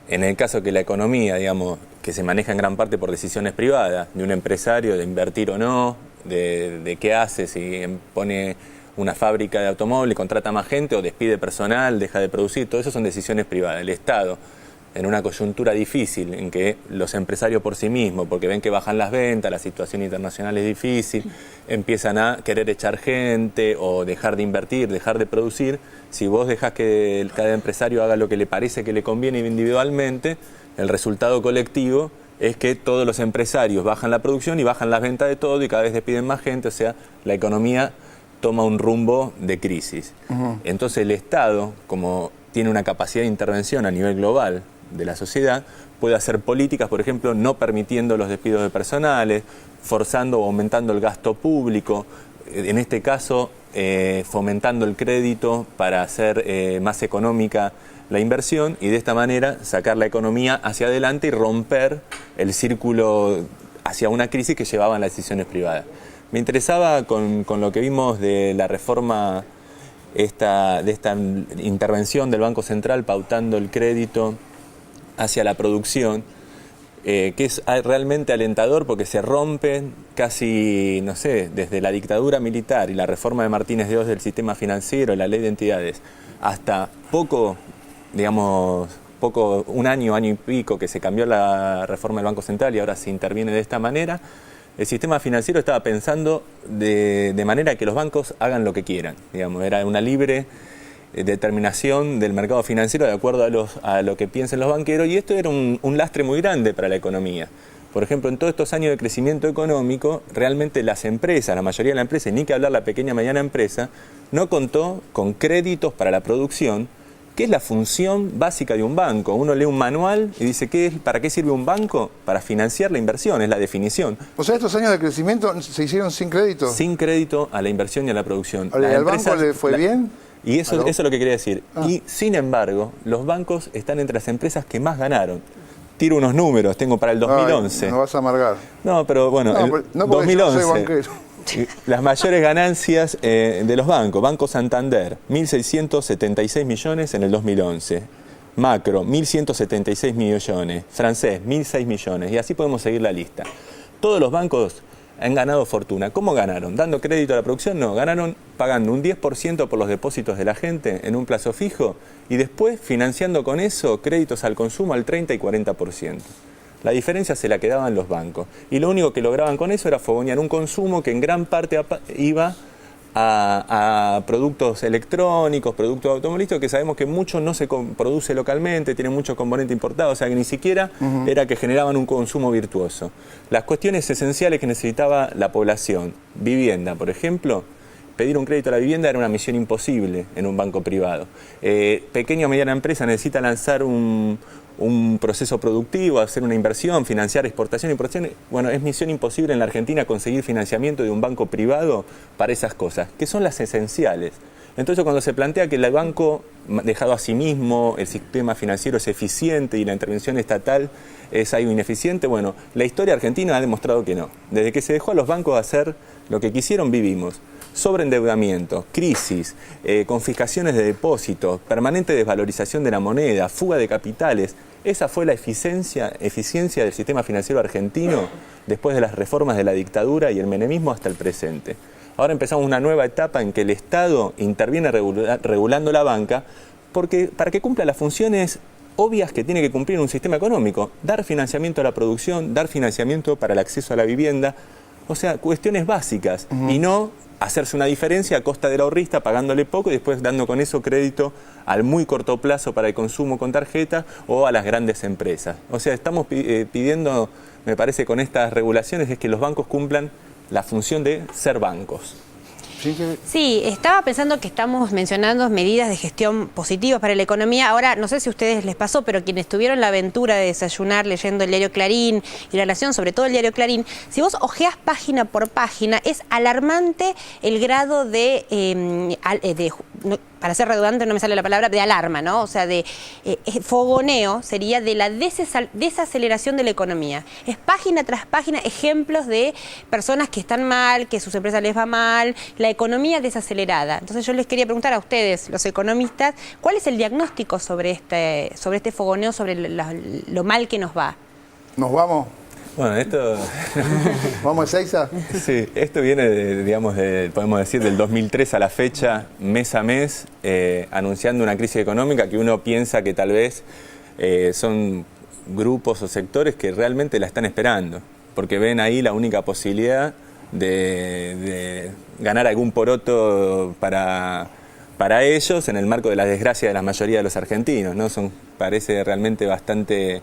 En el caso que la economía, digamos, que se maneja en gran parte por decisiones privadas, de un empresario, de invertir o no, de qué hace, si pone una fábrica de automóviles, contrata más gente o despide personal, deja de producir, todo eso son decisiones privadas. El Estado en una coyuntura difícil, en que los empresarios por sí mismos, porque ven que bajan las ventas, la situación internacional es difícil, empiezan a querer echar gente o dejar de invertir, dejar de producir. Si vos dejás que cada empresario haga lo que le parece que le conviene individualmente, el resultado colectivo es que todos los empresarios bajan la producción y bajan las ventas de todo y cada vez despiden más gente, o sea, la economía toma un rumbo de crisis. Entonces el Estado, como tiene una capacidad de intervención a nivel global de la sociedad, puede hacer políticas, por ejemplo, no permitiendo los despidos de personales, forzando o aumentando el gasto público, en este caso fomentando el crédito para hacer más económica la inversión y de esta manera sacar la economía hacia adelante y romper el círculo hacia una crisis que llevaban las decisiones privadas. Me interesaba con lo que vimos de la reforma de esta intervención del Banco Central pautando el crédito hacia la producción, que es realmente alentador porque se rompen casi, no sé, desde la dictadura militar y la reforma de Martínez de Oz del sistema financiero, la ley de entidades, hasta un año y pico que se cambió la reforma del Banco Central y ahora se interviene de esta manera. El sistema financiero estaba pensando de manera que los bancos hagan lo que quieran. Digamos, era una libre determinación del mercado financiero de acuerdo a lo que piensen los banqueros y esto era un lastre muy grande para la economía. Por ejemplo, en todos estos años de crecimiento económico, realmente las empresas, la mayoría de las empresas, ni que hablar la pequeña y mediana empresa, no contó con créditos para la producción, que es la función básica de un banco. Uno lee un manual y dice, ¿para qué sirve un banco? Para financiar la inversión, es la definición. O sea, estos años de crecimiento se hicieron sin crédito. Sin crédito a la inversión y a la producción. ¿Al banco le fue bien? Y eso es lo que quería decir. Y sin embargo, los bancos están entre las empresas que más ganaron. Tiro unos números, tengo para el 2011. No vas a amargar. No, pero bueno, no 2011. Yo soy banquero. Las mayores ganancias de los bancos. Banco Santander, 1.676 millones en el 2011. Macro, 1.176 millones. Francés, 1.006 millones. Y así podemos seguir la lista. Todos los bancos han ganado fortuna. ¿Cómo ganaron? ¿Dando crédito a la producción? No, ganaron pagando un 10% por los depósitos de la gente en un plazo fijo y después financiando con eso créditos al consumo al 30 y 40%. La diferencia se la quedaban los bancos. Y lo único que lograban con eso era fogonear un consumo que en gran parte iba a productos electrónicos, productos automovilísticos, que sabemos que mucho no se produce localmente, tiene mucho componente importado, o sea que ni siquiera era que generaban un consumo virtuoso. Las cuestiones esenciales que necesitaba la población, vivienda, por ejemplo, pedir un crédito a la vivienda era una misión imposible en un banco privado. Pequeña o mediana empresa necesita lanzar un proceso productivo, hacer una inversión, financiar exportación e importación. Bueno, es misión imposible en la Argentina conseguir financiamiento de un banco privado para esas cosas, que son las esenciales. Entonces, cuando se plantea que el banco dejado a sí mismo, el sistema financiero es eficiente y la intervención estatal es algo ineficiente, bueno, la historia argentina ha demostrado que no. Desde que se dejó a los bancos hacer lo que quisieron, vivimos sobreendeudamiento, crisis, confiscaciones de depósitos, permanente desvalorización de la moneda, fuga de capitales. Esa fue la eficiencia del sistema financiero argentino después de las reformas de la dictadura y el menemismo hasta el presente. Ahora empezamos una nueva etapa en que el Estado interviene regulando la banca para que cumpla las funciones obvias que tiene que cumplir un sistema económico. Dar financiamiento a la producción, dar financiamiento para el acceso a la vivienda, o sea, cuestiones básicas y no hacerse una diferencia a costa del ahorrista pagándole poco y después dando con eso crédito al muy corto plazo para el consumo con tarjeta o a las grandes empresas. O sea, estamos pidiendo, me parece, con estas regulaciones es que los bancos cumplan la función de ser bancos. Sí, estaba pensando que estamos mencionando medidas de gestión positivas para la economía. Ahora, no sé si a ustedes les pasó, pero quienes tuvieron la aventura de desayunar leyendo el diario Clarín y la Nación, sobre todo el diario Clarín, si vos hojeás página por página, es alarmante el grado para ser redundante no me sale la palabra, de alarma, ¿no? O sea, de fogoneo sería de la desaceleración de la economía. Es página tras página ejemplos de personas que están mal, que sus empresas les va mal, la economía desacelerada. Entonces yo les quería preguntar a ustedes, los economistas, ¿cuál es el diagnóstico sobre este fogoneo, sobre lo mal que nos va? ¿Nos vamos? Bueno, esto... ¿Vamos a Ezeiza? Sí, esto viene, podemos decir, del 2003 a la fecha, mes a mes, anunciando una crisis económica que uno piensa que tal vez son grupos o sectores que realmente la están esperando, porque ven ahí la única posibilidad de ganar algún poroto para ellos en el marco de la desgracia de la mayoría de los argentinos, ¿no? Parece realmente bastante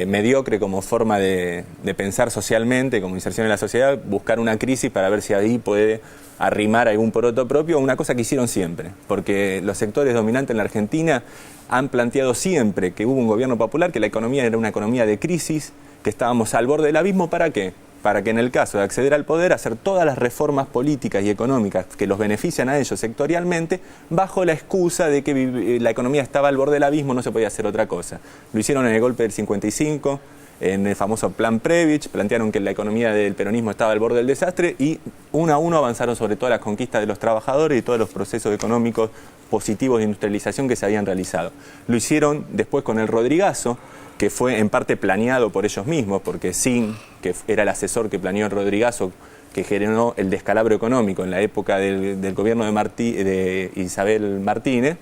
mediocre como forma de pensar socialmente, como inserción en la sociedad, buscar una crisis para ver si ahí puede arrimar algún poroto propio, una cosa que hicieron siempre, porque los sectores dominantes en la Argentina han planteado siempre que hubo un gobierno popular, que la economía era una economía de crisis, que estábamos al borde del abismo. ¿Para qué? Para que en el caso de acceder al poder, hacer todas las reformas políticas y económicas que los benefician a ellos sectorialmente, bajo la excusa de que la economía estaba al borde del abismo, no se podía hacer otra cosa. Lo hicieron en el golpe del 55, en el famoso Plan Previch, plantearon que la economía del peronismo estaba al borde del desastre y uno a uno avanzaron sobre todas las conquistas de los trabajadores y todos los procesos económicos positivos de industrialización que se habían realizado. Lo hicieron después con el Rodrigazo, que fue en parte planeado por ellos mismos, porque Sin, que era el asesor que planeó el Rodrigazo, que generó el descalabro económico en la época del gobierno de Isabel Martínez,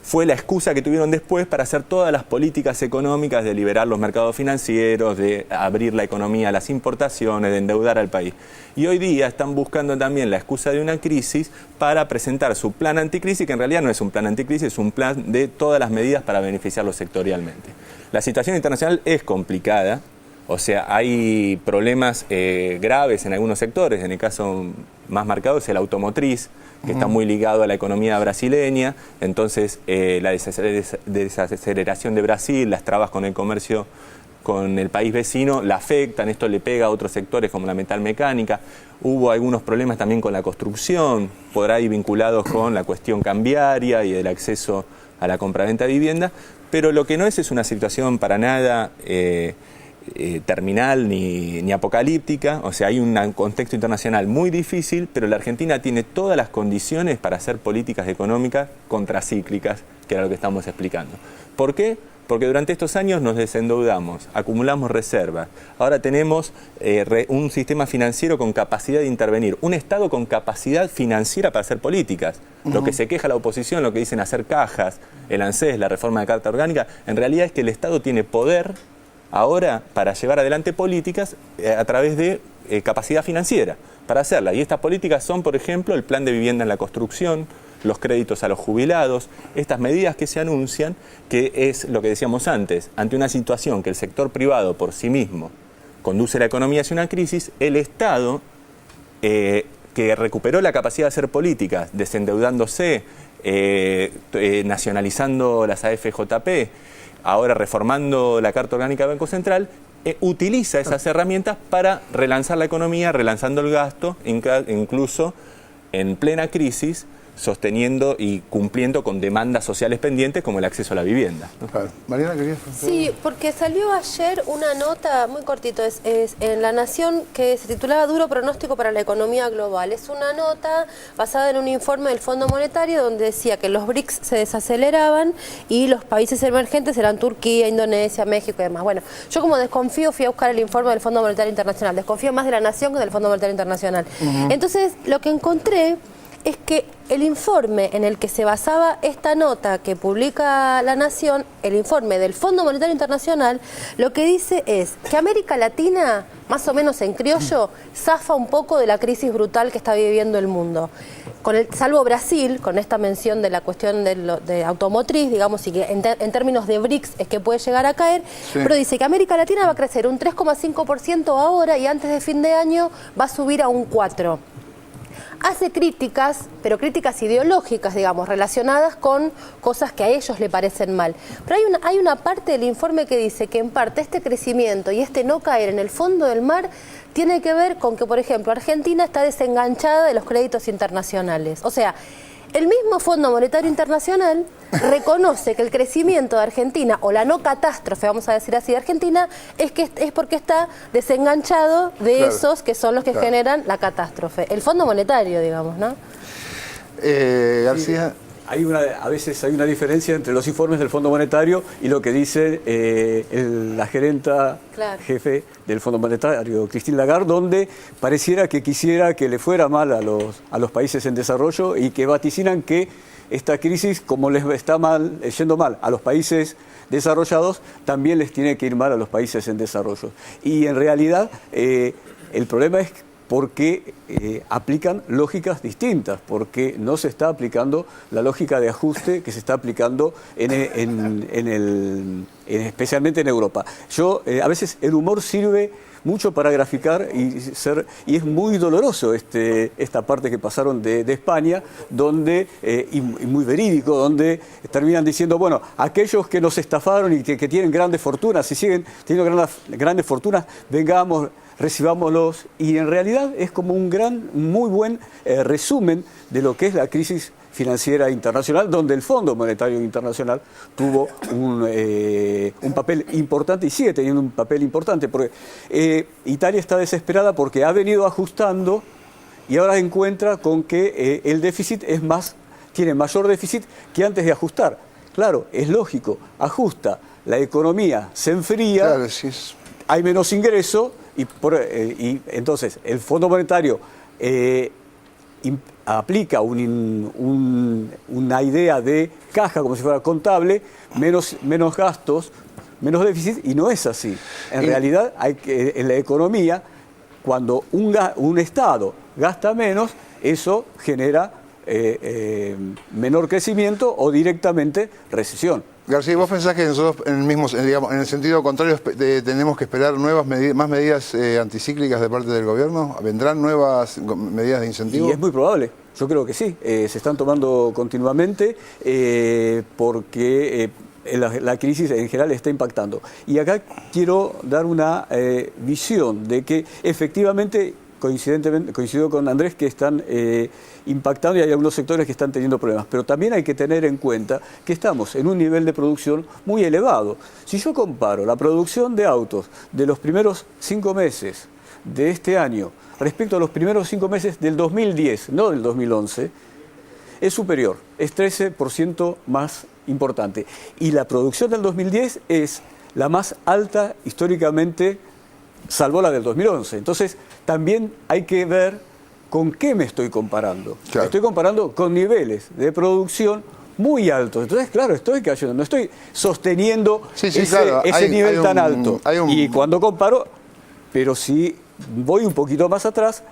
fue la excusa que tuvieron después para hacer todas las políticas económicas de liberar los mercados financieros, de abrir la economía a las importaciones, de endeudar al país. Y hoy día están buscando también la excusa de una crisis para presentar su plan anticrisis, que en realidad no es un plan anticrisis, es un plan de todas las medidas para beneficiarlos sectorialmente. La situación internacional es complicada, o sea, hay problemas graves en algunos sectores, en el caso más marcado es el automotriz, que está muy ligado a la economía brasileña, entonces la desaceleración de Brasil, las trabas con el comercio con el país vecino la afectan, esto le pega a otros sectores como la metalmecánica. Hubo algunos problemas también con la construcción, por ahí vinculados con la cuestión cambiaria y el acceso a la compraventa de vivienda, pero lo que no es una situación para nada terminal ni apocalíptica, o sea, hay un contexto internacional muy difícil, pero la Argentina tiene todas las condiciones para hacer políticas económicas contracíclicas, que era lo que estamos explicando. ¿Por qué? Porque durante estos años nos desendeudamos, acumulamos reservas, ahora tenemos un sistema financiero con capacidad de intervenir, un Estado con capacidad financiera para hacer políticas. Lo que se queja la oposición, lo que dicen hacer cajas, el ANSES, la reforma de Carta Orgánica, en realidad es que el Estado tiene poder ahora para llevar adelante políticas a través de capacidad financiera para hacerla. Y estas políticas son, por ejemplo, el plan de vivienda en la construcción, los créditos a los jubilados, estas medidas que se anuncian, que es lo que decíamos antes, ante una situación que el sector privado por sí mismo conduce la economía hacia una crisis, el Estado, que recuperó la capacidad de hacer políticas, desendeudándose, nacionalizando las AFJP, ahora reformando la Carta Orgánica del Banco Central, utiliza esas herramientas para relanzar la economía, relanzando el gasto, incluso en plena crisis, sosteniendo y cumpliendo con demandas sociales pendientes como el acceso a la vivienda, ¿no? Claro. Mariana, ¿querías? Sí, porque salió ayer una nota muy cortito, es en La Nación, que se titulaba Duro pronóstico para la economía global. Es una nota basada en un informe del Fondo Monetario donde decía que los BRICS se desaceleraban y los países emergentes eran Turquía, Indonesia, México y demás. Bueno, yo como desconfío fui a buscar el informe del Fondo Monetario Internacional, desconfío más de La Nación que del Fondo Monetario Internacional. Entonces, lo que encontré es que el informe en el que se basaba esta nota que publica La Nación, el informe del Fondo Monetario Internacional, lo que dice es que América Latina, más o menos en criollo, zafa un poco de la crisis brutal que está viviendo el mundo. Salvo Brasil, con esta mención de la cuestión de automotriz, digamos, y que en términos de BRICS es que puede llegar a caer, pero dice que América Latina va a crecer un 3,5% ahora y antes de fin de año va a subir a un 4%. Hace críticas, pero críticas ideológicas, digamos, relacionadas con cosas que a ellos le parecen mal. Pero hay una parte del informe que dice que en parte este crecimiento y este no caer en el fondo del mar tiene que ver con que, por ejemplo, Argentina está desenganchada de los créditos internacionales. O sea, el mismo Fondo Monetario Internacional reconoce que el crecimiento de Argentina, o la no catástrofe, vamos a decir así, de Argentina, es porque está desenganchado de esos que son los que generan la catástrofe. El Fondo Monetario, digamos, ¿no? García. A veces hay una diferencia entre los informes del Fondo Monetario y lo que dice la gerenta jefe del Fondo Monetario, Christine Lagarde, donde pareciera que quisiera que le fuera mal a los países en desarrollo y que vaticinan que esta crisis, como les está yendo mal a los países desarrollados, también les tiene que ir mal a los países en desarrollo. Y en realidad el problema es porque aplican lógicas distintas, porque no se está aplicando la lógica de ajuste que se está aplicando especialmente en Europa. A veces el humor sirve mucho para graficar y es muy doloroso esta parte que pasaron de España, donde y muy verídico, donde terminan diciendo, bueno, aquellos que nos estafaron y que tienen grandes fortunas, si siguen teniendo grandes fortunas, vengamos, recibámoslos, y en realidad es como un muy buen resumen de lo que es la crisis financiera internacional, donde el Fondo Monetario Internacional tuvo un papel importante y sigue teniendo un papel importante, porque Italia está desesperada porque ha venido ajustando y ahora encuentra con que el déficit tiene mayor déficit que antes de ajustar. Claro, es lógico, ajusta, la economía se enfría, claro, sí hay menos ingreso y entonces el Fondo Monetario aplica una idea de caja como si fuera contable, menos gastos, menos déficit, y no es así. En realidad, en la economía, cuando un Estado gasta menos, eso genera menor crecimiento o directamente recesión. García, ¿vos pensás que nosotros en el sentido contrario tenemos que esperar más medidas anticíclicas de parte del gobierno? ¿Vendrán nuevas medidas de incentivo? Y es muy probable, yo creo que sí. Se están tomando continuamente porque la crisis en general está impactando. Y acá quiero dar una visión de que efectivamente coincido con Andrés, que están impactando y hay algunos sectores que están teniendo problemas. Pero también hay que tener en cuenta que estamos en un nivel de producción muy elevado. Si yo comparo la producción de autos de los primeros 5 meses de este año respecto a los primeros 5 meses del 2010, no del 2011, es superior, es 13% más importante. Y la producción del 2010 es la más alta históricamente, salvo la del 2011. Entonces, también hay que ver con qué me estoy comparando. Claro. Me estoy comparando con niveles de producción muy altos. Entonces, claro, estoy cayendo, no estoy sosteniendo ese nivel tan alto. Y cuando comparo, pero si voy un poquito más atrás,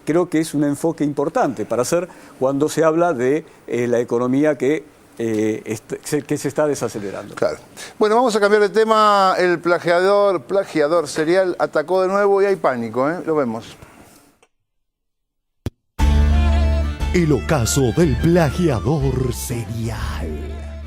creo que es un enfoque importante para hacer cuando se habla de la economía que se está desacelerando. Claro. Bueno, vamos a cambiar de tema. El plagiador serial atacó de nuevo y hay pánico, Lo vemos. El ocaso del plagiador serial.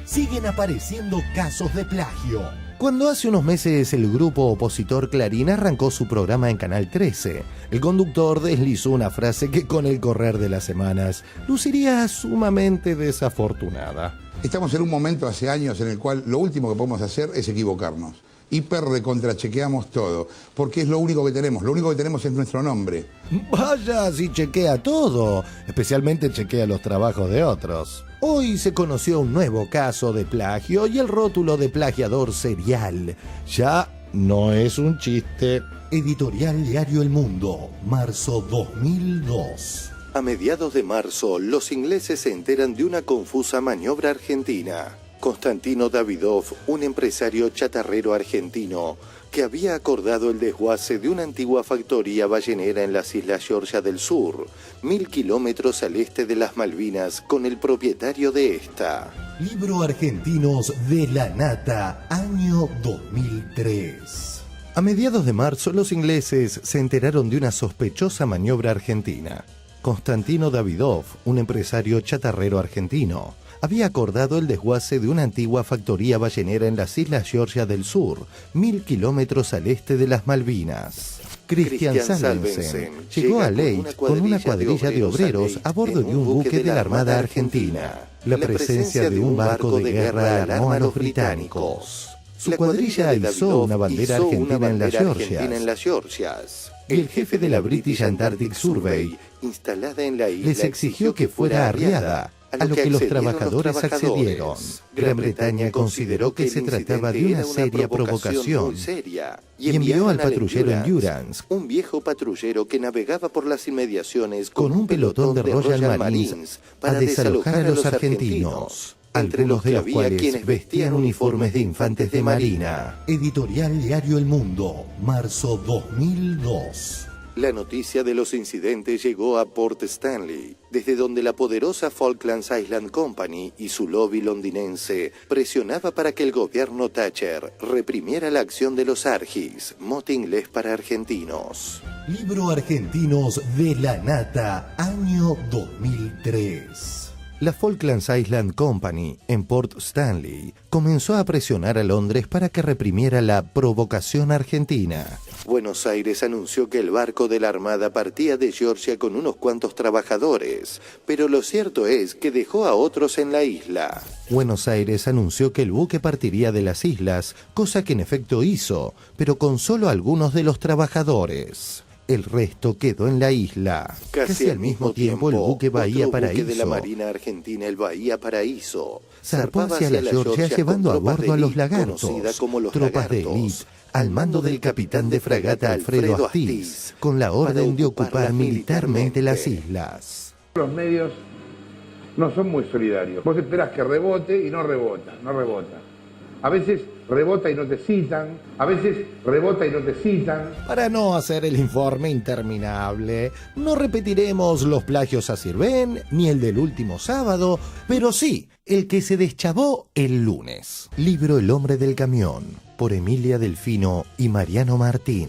Siguen apareciendo casos de plagio. Cuando hace unos meses el grupo opositor Clarín arrancó su programa en Canal 13, el conductor deslizó una frase que con el correr de las semanas luciría sumamente desafortunada. Estamos en un momento hace años en el cual lo último que podemos hacer es equivocarnos. Recontrachequeamos todo, porque es lo único que tenemos. Lo único que tenemos es nuestro nombre. Vaya, si chequea todo, especialmente chequea los trabajos de otros. Hoy se conoció un nuevo caso de plagio y el rótulo de plagiador serial ya no es un chiste. Editorial Diario El Mundo, marzo 2002. A mediados de marzo, los ingleses se enteran de una confusa maniobra argentina. Constantino Davidov, un empresario chatarrero argentino, que había acordado el desguace de una antigua factoría ballenera en las Islas Georgia del Sur, 1000 kilómetros al este de las Malvinas, con el propietario de esta. Libro Argentinos de la Nata, año 2003. A mediados de marzo, los ingleses se enteraron de una sospechosa maniobra argentina. Constantino Davidov, un empresario chatarrero argentino, había acordado el desguace de una antigua factoría ballenera en las Islas Georgia del Sur, 1000 kilómetros al este de las Malvinas. Christian Salvensen llegó a Leyte con una cuadrilla de obreros a bordo de un buque de la Armada Argentina. La presencia de un barco de guerra alarmó a los británicos. Su cuadrilla izó una bandera argentina en las Georgias. El jefe de la British Antarctic Survey, instalada en la isla, les exigió que fuera arriada. a lo que los trabajadores accedieron. Gran Bretaña consideró que se trataba de una seria provocación y envió al patrullero Endurance, un viejo patrullero que navegaba por las inmediaciones con un pelotón de Royal Marines para desalojar a los argentinos, entre los de los cuales vestían uniformes de infantes de marina. Editorial Diario El Mundo, marzo 2002. La noticia de los incidentes llegó a Port Stanley, desde donde la poderosa Falklands Island Company y su lobby londinense presionaba para que el gobierno Thatcher reprimiera la acción de los Argis, mote inglés para argentinos. Libro Argentinos de la Nata, año 2003. La Falklands Island Company, en Port Stanley, comenzó a presionar a Londres para que reprimiera la provocación argentina. Buenos Aires anunció que el barco de la Armada partía de Georgia con unos cuantos trabajadores, pero lo cierto es que dejó a otros en la isla. Buenos Aires anunció que el buque partiría de las islas, cosa que en efecto hizo, pero con solo algunos de los trabajadores. El resto quedó en la isla. Casi al mismo tiempo, el buque Bahía Paraíso, de la Marina Argentina, el Bahía Paraíso, zarpó hacia la Georgia llevando a bordo a los lagartos, tropas de élite, al mando del capitán de fragata Alfredo Astiz, con la orden de ocupar militarmente las islas. Los medios no son muy solidarios. Vos esperás que rebote y no rebota. A veces rebota y no te citan, Para no hacer el informe interminable, no repetiremos los plagios a Sirven, ni el del último sábado, pero sí, el que se deschavó el lunes. Libro El hombre del camión, por Emilia Delfino y Mariano Martín.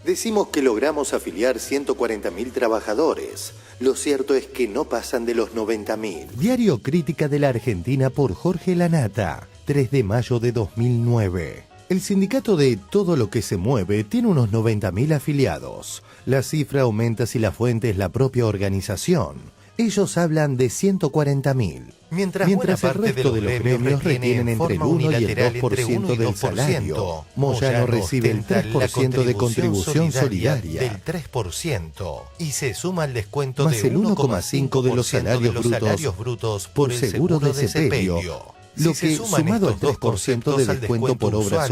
Decimos que logramos afiliar 140.000 trabajadores. Lo cierto es que no pasan de los 90.000. Diario Crítica de la Argentina por Jorge Lanata, 3 de mayo de 2009. El sindicato de Todo lo que se mueve tiene unos 90.000 afiliados. La cifra aumenta si la fuente es la propia organización. Ellos hablan de 140.000. Mientras el resto de los gremios retienen entre el 1 y el 2% del salario. Moyano recibe el 3% de contribución solidaria del 3% y se suma el descuento más el 1,5% de los salarios brutos por seguro de sepelio. Lo que, sumado al 3% de descuento por obra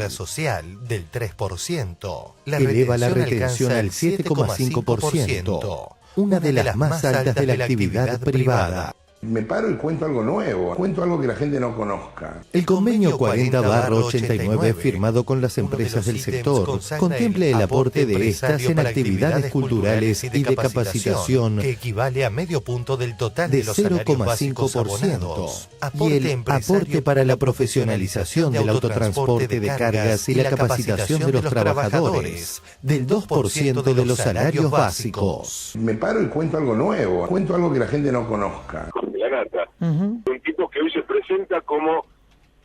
social del 3%, eleva la retención al 7,5%, una de las más altas de la actividad privada. Me paro y cuento algo nuevo, cuento algo que la gente no conozca. El convenio 40/89 firmado con las empresas del sector contempla el aporte de estas en actividades culturales y de capacitación que equivale a medio punto del total de los 0,5%, y el aporte para la profesionalización del autotransporte de cargas y la capacitación de los trabajadores del 2% de los salarios básicos. Me paro y cuento algo nuevo, cuento algo que la gente no conozca. La Nata, un tipo que hoy se presenta como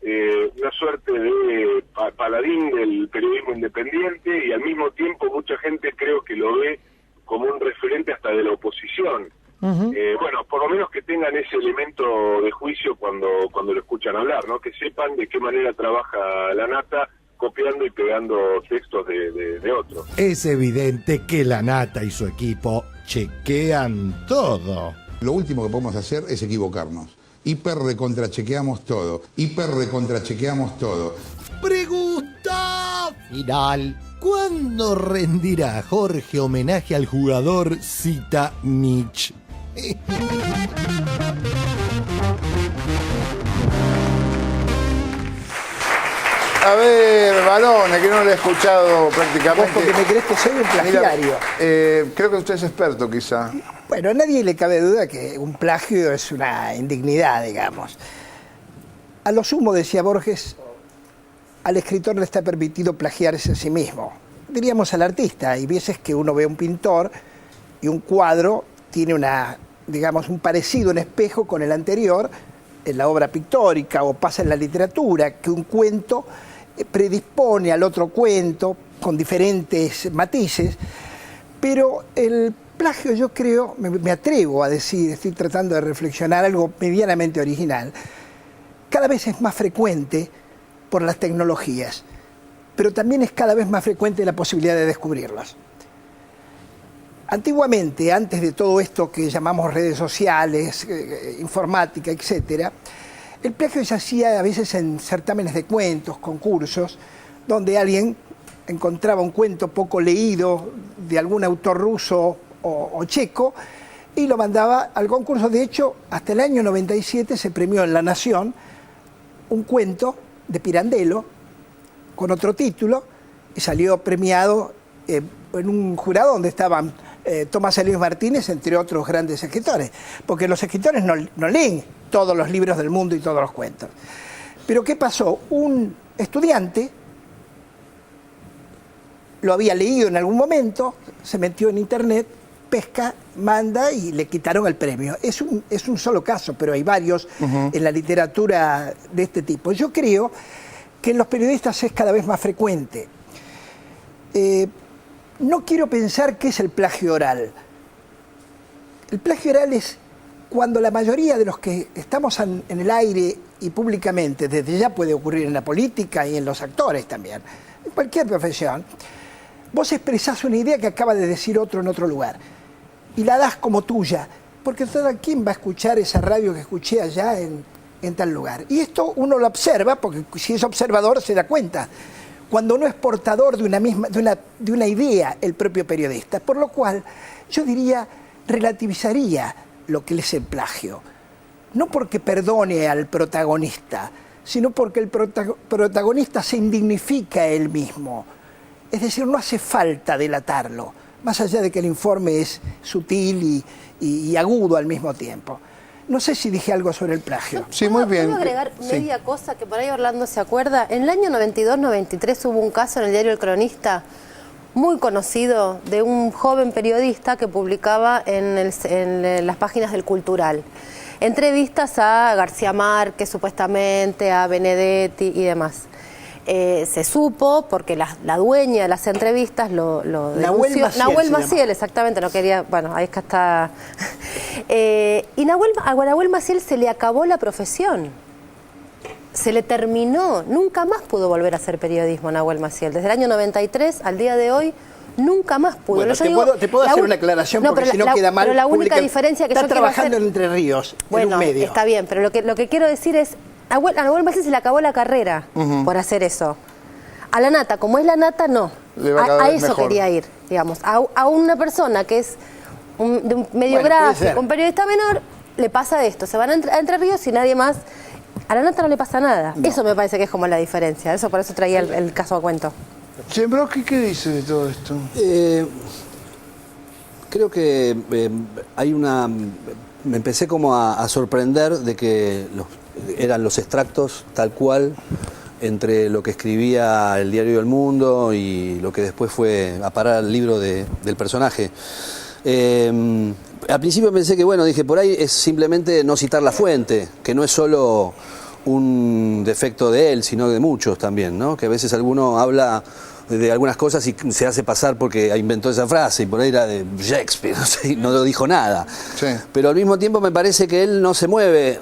una suerte de paladín del periodismo independiente y al mismo tiempo mucha gente creo que lo ve como un referente hasta de la oposición. Bueno, por lo menos que tengan ese elemento de juicio cuando lo escuchan hablar, ¿no? Que sepan de qué manera trabaja La Nata copiando y pegando textos de otros. Es evidente que La Nata y su equipo chequean todo. Lo último que podemos hacer es equivocarnos. Recontrachequeamos todo. Pregunta final. ¿Cuándo rendirá Jorge homenaje al jugador Cita Nietzsche? A ver, Barone, que no lo he escuchado prácticamente. Vos porque me crees que soy un plagiario. Creo que usted es experto, quizá. Bueno, a nadie le cabe duda que un plagio es una indignidad, digamos. A lo sumo, decía Borges, al escritor le está permitido plagiarse a sí mismo. Diríamos al artista, hay veces que uno ve a un pintor y un cuadro tiene un parecido, un espejo con el anterior en la obra pictórica, o pasa en la literatura, que un cuento predispone al otro cuento con diferentes matices, pero el plagio, yo creo, me atrevo a decir, estoy tratando de reflexionar algo medianamente original, cada vez es más frecuente por las tecnologías, pero también es cada vez más frecuente la posibilidad de descubrirlas. Antiguamente, antes de todo esto que llamamos redes sociales, informática, etcétera, el plagio se hacía a veces en certámenes de cuentos, concursos, donde alguien encontraba un cuento poco leído de algún autor ruso o checo y lo mandaba al concurso. De hecho, hasta el año 97 se premió en La Nación un cuento de Pirandello con otro título y salió premiado en un jurado donde estaban Tomás Elías Martínez, entre otros grandes escritores, porque los escritores no leen todos los libros del mundo y todos los cuentos. Pero ¿qué pasó? Un estudiante lo había leído en algún momento, se metió en internet, pesca, manda y le quitaron el premio. Es un solo caso, pero hay varios en la literatura de este tipo. Yo creo que en los periodistas es cada vez más frecuente. No quiero pensar qué es el plagio oral. El plagio oral es cuando la mayoría de los que estamos en el aire y públicamente, desde ya puede ocurrir en la política y en los actores también, en cualquier profesión, vos expresás una idea que acaba de decir otro en otro lugar y la das como tuya, porque ¿quién va a escuchar esa radio que escuché allá en tal lugar? Y esto uno lo observa, porque si es observador se da cuenta, cuando no es portador de una idea el propio periodista. Por lo cual, yo diría, relativizaría lo que es el plagio. No porque perdone al protagonista, sino porque el protagonista se indignifica él mismo. Es decir, no hace falta delatarlo, más allá de que el informe es sutil y agudo al mismo tiempo. No sé si dije algo sobre el plagio. Sí, muy bien. ¿Puedo agregar media cosa que por ahí Orlando se acuerda? En el año 92-93 hubo un caso en el diario El Cronista, muy conocido, de un joven periodista que publicaba en las páginas del Cultural entrevistas a García Márquez, supuestamente, a Benedetti y demás. Se supo, porque la dueña de las entrevistas lo denunció. Nahuel Maciel, exactamente, no quería, bueno, ahí es que está. Y a Nahuel Maciel se le acabó la profesión. Se le terminó, nunca más pudo volver a hacer periodismo Nahuel Maciel. Desde el año 93 al día de hoy, nunca más pudo. Bueno, te puedo hacer una aclaración, porque si no queda mal. Pero la única diferencia que yo quiero hacer... Está trabajando en Entre Ríos, bueno, en un medio. Está bien, pero lo que quiero decir es, a Nahuel Maciel se le acabó la carrera por hacer eso. A la nata, como es la nata, no. A eso mejor. Quería ir, digamos. A una persona que es de un medio gráfico, un periodista menor, le pasa esto. Se van a Entre Ríos y nadie más. A la nata no le pasa nada. No. Eso me parece que es como la diferencia. Por eso traía el caso a cuento. Chembroski, ¿qué dice de todo esto? Creo que hay una... Me empecé como a sorprender de que eran los extractos tal cual entre lo que escribía el diario El Mundo y lo que después fue a parar al libro del personaje. Al principio pensé que, bueno, dije, por ahí es simplemente no citar la fuente, que no es solo un defecto de él, sino de muchos también, ¿no? Que a veces alguno habla de algunas cosas y se hace pasar porque inventó esa frase y por ahí era de Shakespeare, no sé, no lo dijo nada. Sí. Pero al mismo tiempo me parece que él no se mueve,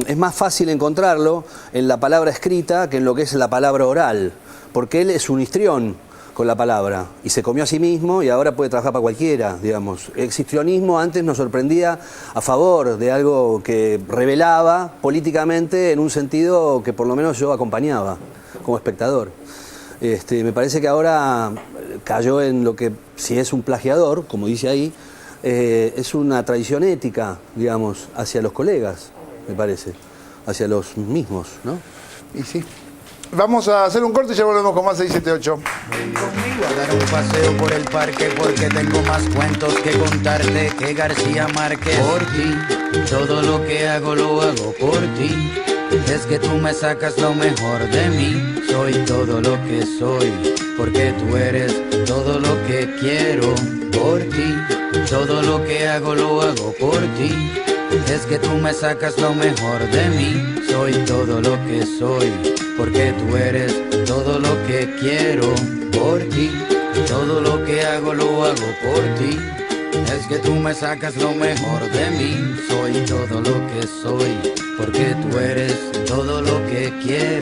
es más fácil encontrarlo en la palabra escrita que en lo que es la palabra oral, porque él es un histrión con la palabra y se comió a sí mismo y ahora puede trabajar para cualquiera, digamos. El histrionismo antes nos sorprendía a favor de algo que revelaba políticamente en un sentido que por lo menos yo acompañaba como espectador. Me parece que ahora cayó en lo que, si es un plagiador, como dice ahí, es una traición ética, digamos, hacia los colegas, me parece, hacia los mismos, ¿no? Y sí. Vamos a hacer un corte y ya volvemos con más 678. Conmigo a dar un paseo por el parque porque tengo más cuentos que contarte que García Márquez. Por ti, todo lo que hago lo hago por ti. Es que tú me sacas lo mejor de mí. Soy todo lo que soy, porque tú eres todo lo que quiero. Por ti, todo lo que hago lo hago por ti. Es que tú me sacas lo mejor de mí. Soy todo lo que soy, porque tú eres todo lo que quiero. Por ti, todo lo que hago lo hago por ti. Es que tú me sacas lo mejor de mí. Soy todo lo que soy, porque tú eres todo lo que quiero.